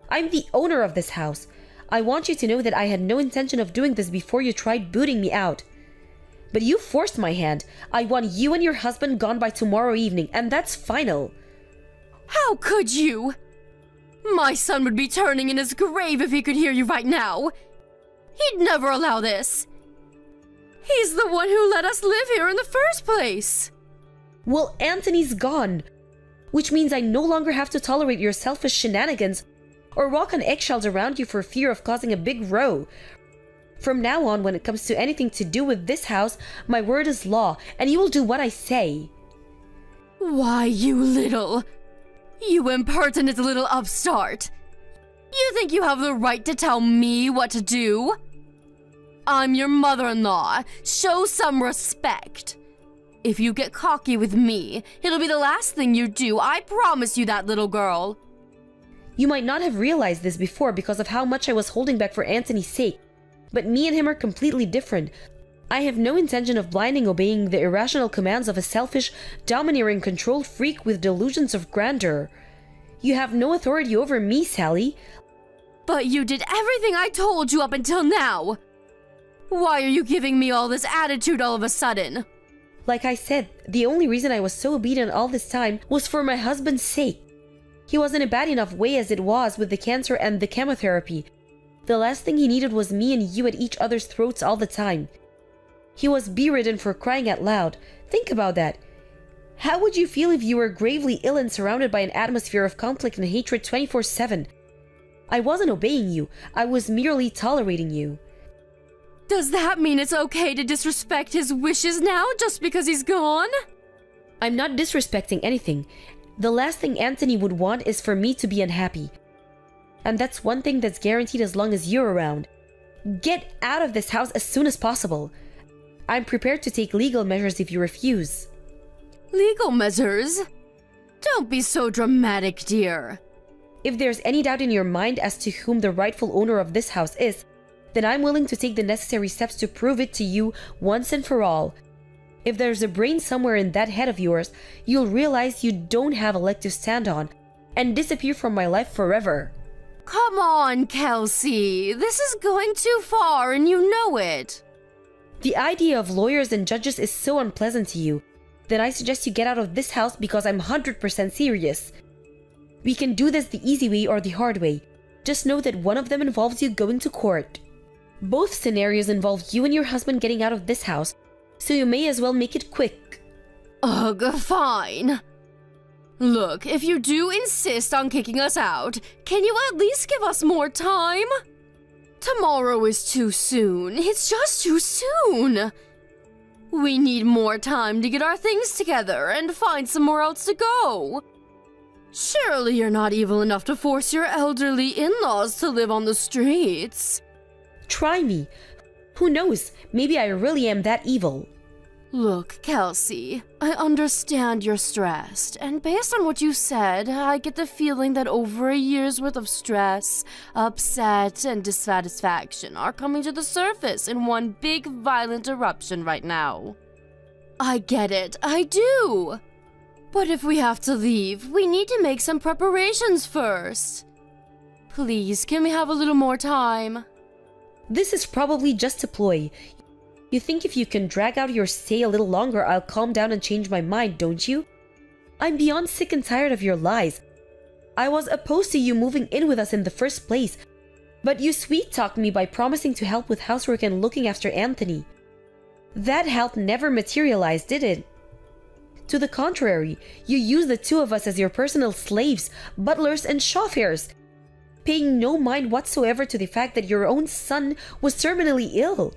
I'm the owner of this house. I want you to know that I had no intention of doing this before you tried booting me out. But you forced my hand. I want you and your husband gone by tomorrow evening, and that's final. How could you? My son would be turning in his grave if he could hear you right now. He'd never allow this. He's the one who let us live here in the first place. Well, Anthony's gone, which means I no longer have to tolerate your selfish shenanigans or walk on eggshells around you for fear of causing a big row. From now on, when it comes to anything to do with this house, my word is law, and you will do what I say. Why, you impertinent little upstart. You think you have the right to tell me what to do? I'm your mother-in-law. Show some respect. If you get cocky with me, it'll be the last thing you do. I promise you that, little girl. You might not have realized this before because of how much I was holding back for Anthony's sake, but me and him are completely different. I have no intention of blindly obeying the irrational commands of a selfish, domineering control freak with delusions of grandeur. You have no authority over me, Sally. But you did everything I told you up until now. Why are you giving me all this attitude all of a sudden? Like I said, the only reason I was so obedient all this time was for my husband's sake. He was in a bad enough way as it was with the cancer and the chemotherapy. The last thing he needed was me and you at each other's throats all the time. He was bedridden for crying out loud. Think about that. How would you feel if you were gravely ill and surrounded by an atmosphere of conflict and hatred 24/7? I wasn't obeying you. I was merely tolerating you. Does that mean it's okay to disrespect his wishes now just because he's gone? I'm not disrespecting anything. The last thing Anthony would want is for me to be unhappy. And that's one thing that's guaranteed as long as you're around. Get out of this house as soon as possible. I'm prepared to take legal measures if you refuse. Legal measures? Don't be so dramatic, dear. If there's any doubt in your mind as to whom the rightful owner of this house is, then I'm willing to take the necessary steps to prove it to you once and for all. If there's a brain somewhere in that head of yours, you'll realize you don't have a leg to stand on and disappear from my life forever. Come on, Kelsey. This is going too far and you know it. The idea of lawyers and judges is so unpleasant to you, then I suggest you get out of this house because I'm 100% serious. We can do this the easy way or the hard way. Just know that one of them involves you going to court. Both scenarios involve you and your husband getting out of this house, so you may as well make it quick. Ugh, fine. Look, if you do insist on kicking us out, can you at least give us more time? Tomorrow is too soon. It's just too soon. We need more time to get our things together and find somewhere else to go. Surely you're not evil enough to force your elderly in-laws to live on the streets. Try me. Who knows? Maybe I really am that evil. Look, Kelsey, I understand you're stressed, and based on what you said, I get the feeling that over a year's worth of stress, upset, and dissatisfaction are coming to the surface in one big violent eruption right now. I get it, I do. But if we have to leave, we need to make some preparations first. Please, can we have a little more time? This is probably just a ploy. You think if you can drag out your stay a little longer, I'll calm down and change my mind, don't you? I'm beyond sick and tired of your lies. I was opposed to you moving in with us in the first place, but you sweet-talked me by promising to help with housework and looking after Anthony. That help never materialized, did it? To the contrary, you used the two of us as your personal slaves, butlers, and chauffeurs, paying no mind whatsoever to the fact that your own son was terminally ill.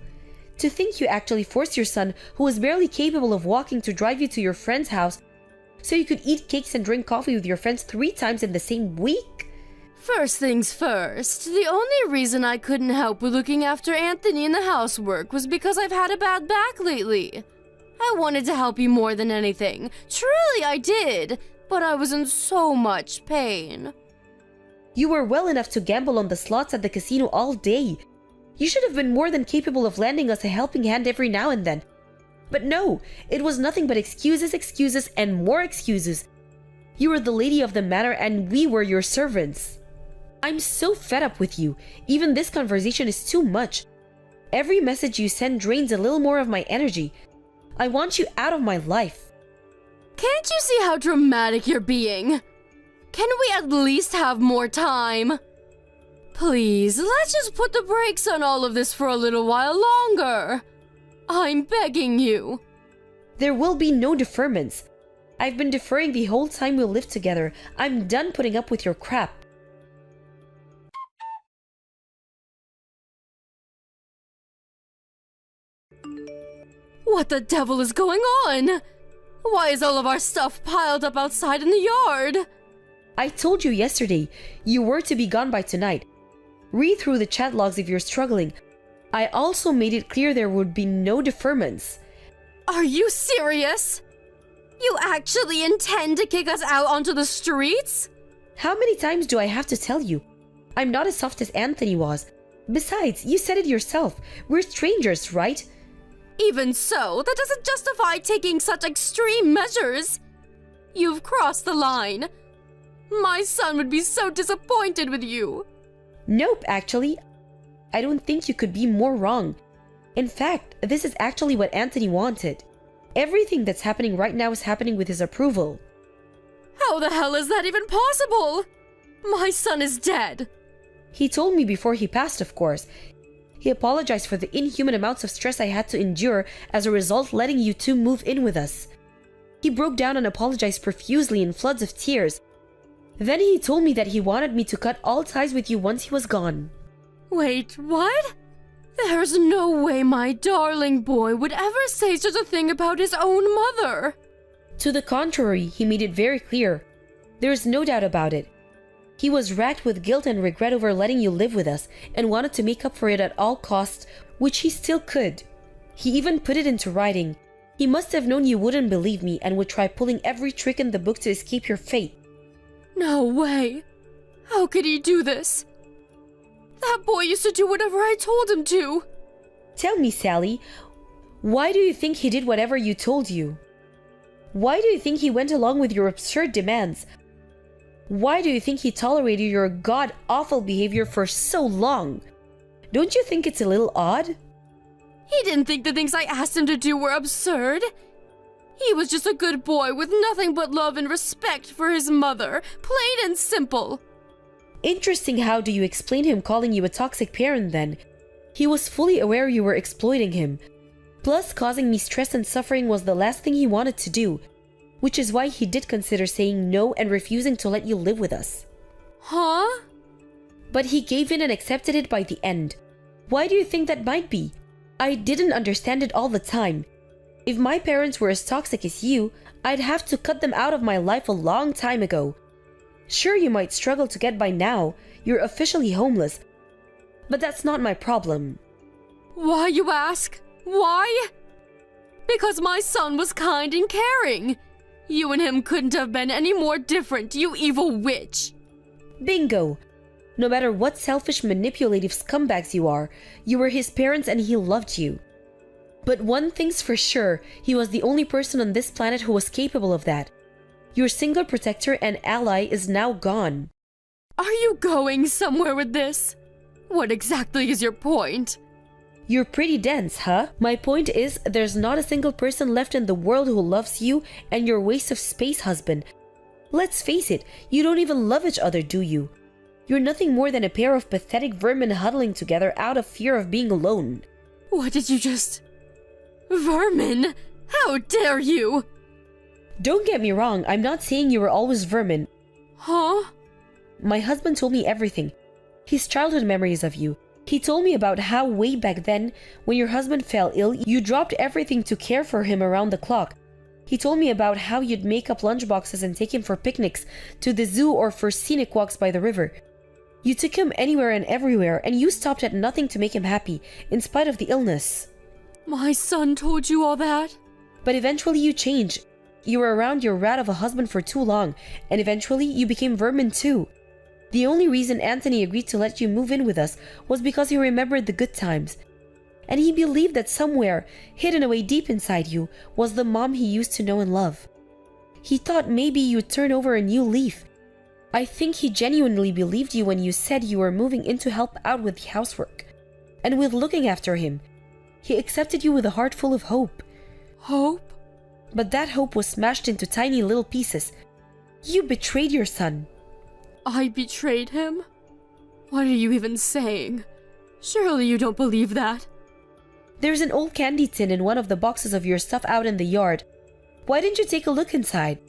To think you actually forced your son, who was barely capable of walking, to drive you to your friend's house so you could eat cakes and drink coffee with your friends 3 times in the same week? First things first, the only reason I couldn't help with looking after Anthony in the housework was because I've had a bad back lately. I wanted to help you more than anything. Truly I did, but I was in so much pain. You were well enough to gamble on the slots at the casino all day. You should have been more than capable of lending us a helping hand every now and then. But no, it was nothing but excuses, excuses, and more excuses. You were the lady of the manor and we were your servants. I'm so fed up with you. Even this conversation is too much. Every message you send drains a little more of my energy. I want you out of my life. Can't you see how dramatic you're being? Can we at least have more time? Please, let's just put the brakes on all of this for a little while longer. I'm begging you. There will be no deferments. I've been deferring the whole time we lived together. I'm done putting up with your crap. What the devil is going on? Why is all of our stuff piled up outside in the yard? I told you yesterday, you were to be gone by tonight. Read through the chat logs if you're struggling. I also made it clear there would be no deferments. Are you serious? You actually intend to kick us out onto the streets? How many times do I have to tell you? I'm not as soft as Anthony was. Besides, you said it yourself. We're strangers, right? Even so, that doesn't justify taking such extreme measures. You've crossed the line. My son would be so disappointed with you. Nope, actually. I don't think you could be more wrong. In fact, this is actually what Anthony wanted. Everything that's happening right now is happening with his approval. How the hell is that even possible? My son is dead. He told me before he passed, of course. He apologized for the inhuman amounts of stress I had to endure as a result letting you two move in with us. He broke down and apologized profusely in floods of tears. Then he told me that he wanted me to cut all ties with you once he was gone. Wait, what? There's no way my darling boy would ever say such a thing about his own mother. To the contrary, he made it very clear. There's no doubt about it. He was racked with guilt and regret over letting you live with us and wanted to make up for it at all costs, which he still could. He even put it into writing. He must have known you wouldn't believe me and would try pulling every trick in the book to escape your fate. No way. How could he do this? That boy used to do whatever I told him to. Tell me, Sally, why do you think he did whatever you told you? Why do you think he went along with your absurd demands? Why do you think he tolerated your god-awful behavior for so long? Don't you think it's a little odd? He didn't think the things I asked him to do were absurd. He was just a good boy with nothing but love and respect for his mother, plain and simple. Interesting. How do you explain him calling you a toxic parent then? He was fully aware you were exploiting him. Plus, causing me stress and suffering was the last thing he wanted to do, which is why he did consider saying no and refusing to let you live with us. Huh? But he gave in and accepted it by the end. Why do you think that might be? I didn't understand it all the time. If my parents were as toxic as you, I'd have to cut them out of my life a long time ago. Sure, you might struggle to get by now. You're officially homeless. But that's not my problem. Why, you ask? Why? Because my son was kind and caring. You and him couldn't have been any more different, you evil witch. Bingo! No matter what selfish, manipulative scumbags you are, you were his parents and he loved you. But one thing's for sure, he was the only person on this planet who was capable of that. Your single protector and ally is now gone. Are you going somewhere with this? What exactly is your point? You're pretty dense, huh? My point is, there's not a single person left in the world who loves you and your waste of space husband. Let's face it, you don't even love each other, do you? You're nothing more than a pair of pathetic vermin huddling together out of fear of being alone. What did you just... Vermin? How dare you? Don't get me wrong, I'm not saying you were always vermin. Huh? My husband told me everything. His childhood memories of you. He told me about how way back then, when your husband fell ill, you dropped everything to care for him around the clock. He told me about how you'd make up lunchboxes and take him for picnics, to the zoo or for scenic walks by the river. You took him anywhere and everywhere, and you stopped at nothing to make him happy, in spite of the illness. My son told you all that? But eventually you changed. You were around your rat of a husband for too long, and eventually you became vermin too. The only reason Anthony agreed to let you move in with us was because he remembered the good times. and he believed that somewhere, hidden away deep inside you, was the mom he used to know and love. He thought maybe you'd turn over a new leaf. I think he genuinely believed you when you said you were moving in to help out with the housework and with looking after him. He accepted you with a heart full of hope. Hope? But that hope was smashed into tiny little pieces. You betrayed your son. I betrayed him? What are you even saying? Surely you don't believe that. There's an old candy tin in one of the boxes of your stuff out in the yard. Why didn't you take a look inside?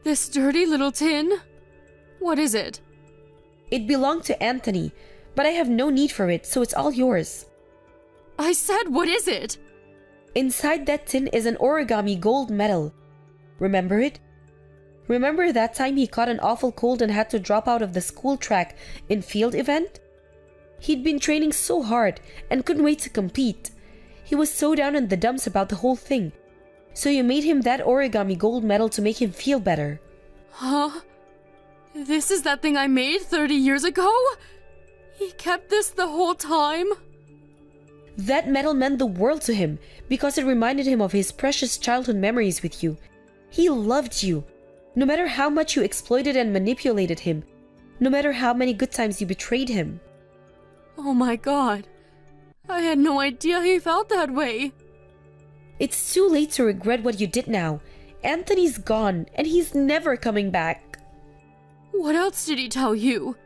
This dirty little tin? What is it? It belonged to Anthony, but I have no need for it, so it's all yours. I said, what is it? Inside that tin is an origami gold medal. Remember it? Remember that time he caught an awful cold and had to drop out of the school track in field event? He'd been training so hard and couldn't wait to compete. He was so down in the dumps about the whole thing. So you made him that origami gold medal to make him feel better. Huh? This is that thing I made 30 years ago? He kept this the whole time? That medal meant the world to him because it reminded him of his precious childhood memories with you. He loved you. No matter how much you exploited and manipulated him, no matter how many good times you betrayed him. Oh my god. I had no idea he felt that way. It's too late to regret what you did now. Anthony's gone, and he's never coming back. What else did he tell you?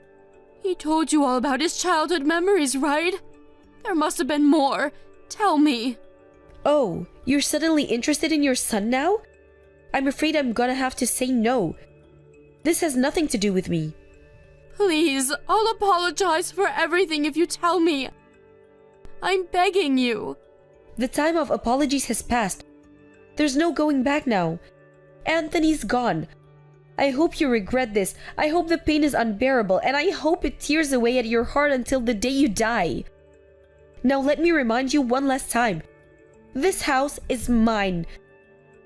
He told you all about his childhood memories, right? There must have been more. Tell me. Oh, you're suddenly interested in your son now? I'm afraid I'm gonna have to say no. This has nothing to do with me. Please, I'll apologize for everything if you tell me. I'm begging you. The time of apologies has passed. There's no going back now. Anthony's gone. I hope you regret this. I hope the pain is unbearable, and I hope it tears away at your heart until the day you die. Now let me remind you one last time. This house is mine.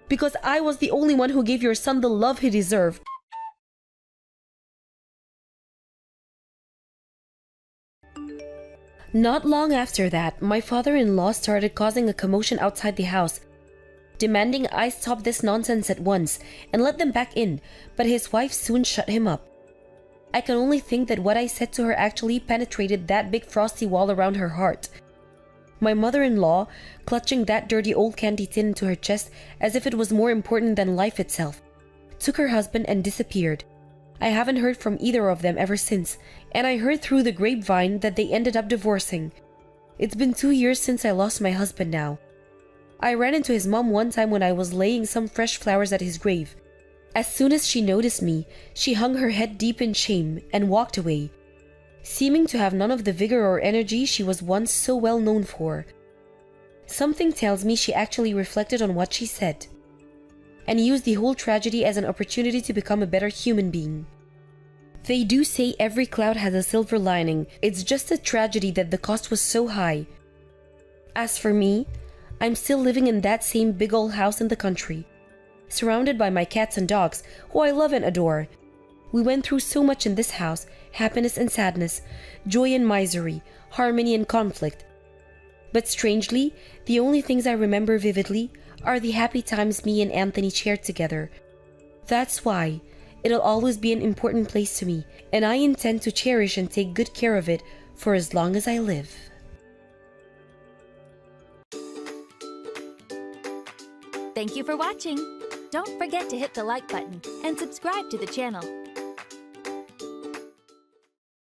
Because I was the only one who gave your son the love he deserved. Not long after that, my father-in-law started causing a commotion outside the house, demanding I stop this nonsense at once and let them back in, but his wife soon shut him up. I can only think that what I said to her actually penetrated that big frosty wall around her heart. My mother-in-law, clutching that dirty old candy tin into her chest as if it was more important than life itself, took her husband and disappeared. I haven't heard from either of them ever since, and I heard through the grapevine that they ended up divorcing. It's been 2 years since I lost my husband now. I ran into his mom one time when I was laying some fresh flowers at his grave. As soon as she noticed me, she hung her head deep in shame and walked away, seeming to have none of the vigor or energy she was once so well known for. Something tells me she actually reflected on what she said, and used the whole tragedy as an opportunity to become a better human being. They do say every cloud has a silver lining. It's just a tragedy that the cost was so high. As for me, I'm still living in that same big old house in the country, surrounded by my cats and dogs, who I love and adore. We went through so much in this house, happiness and sadness, joy and misery, harmony and conflict. But strangely, the only things I remember vividly are the happy times me and Anthony shared together. That's why it'll always be an important place to me, and I intend to cherish and take good care of it for as long as I live. Thank you for watching. Don't forget to hit the like button and subscribe to the channel.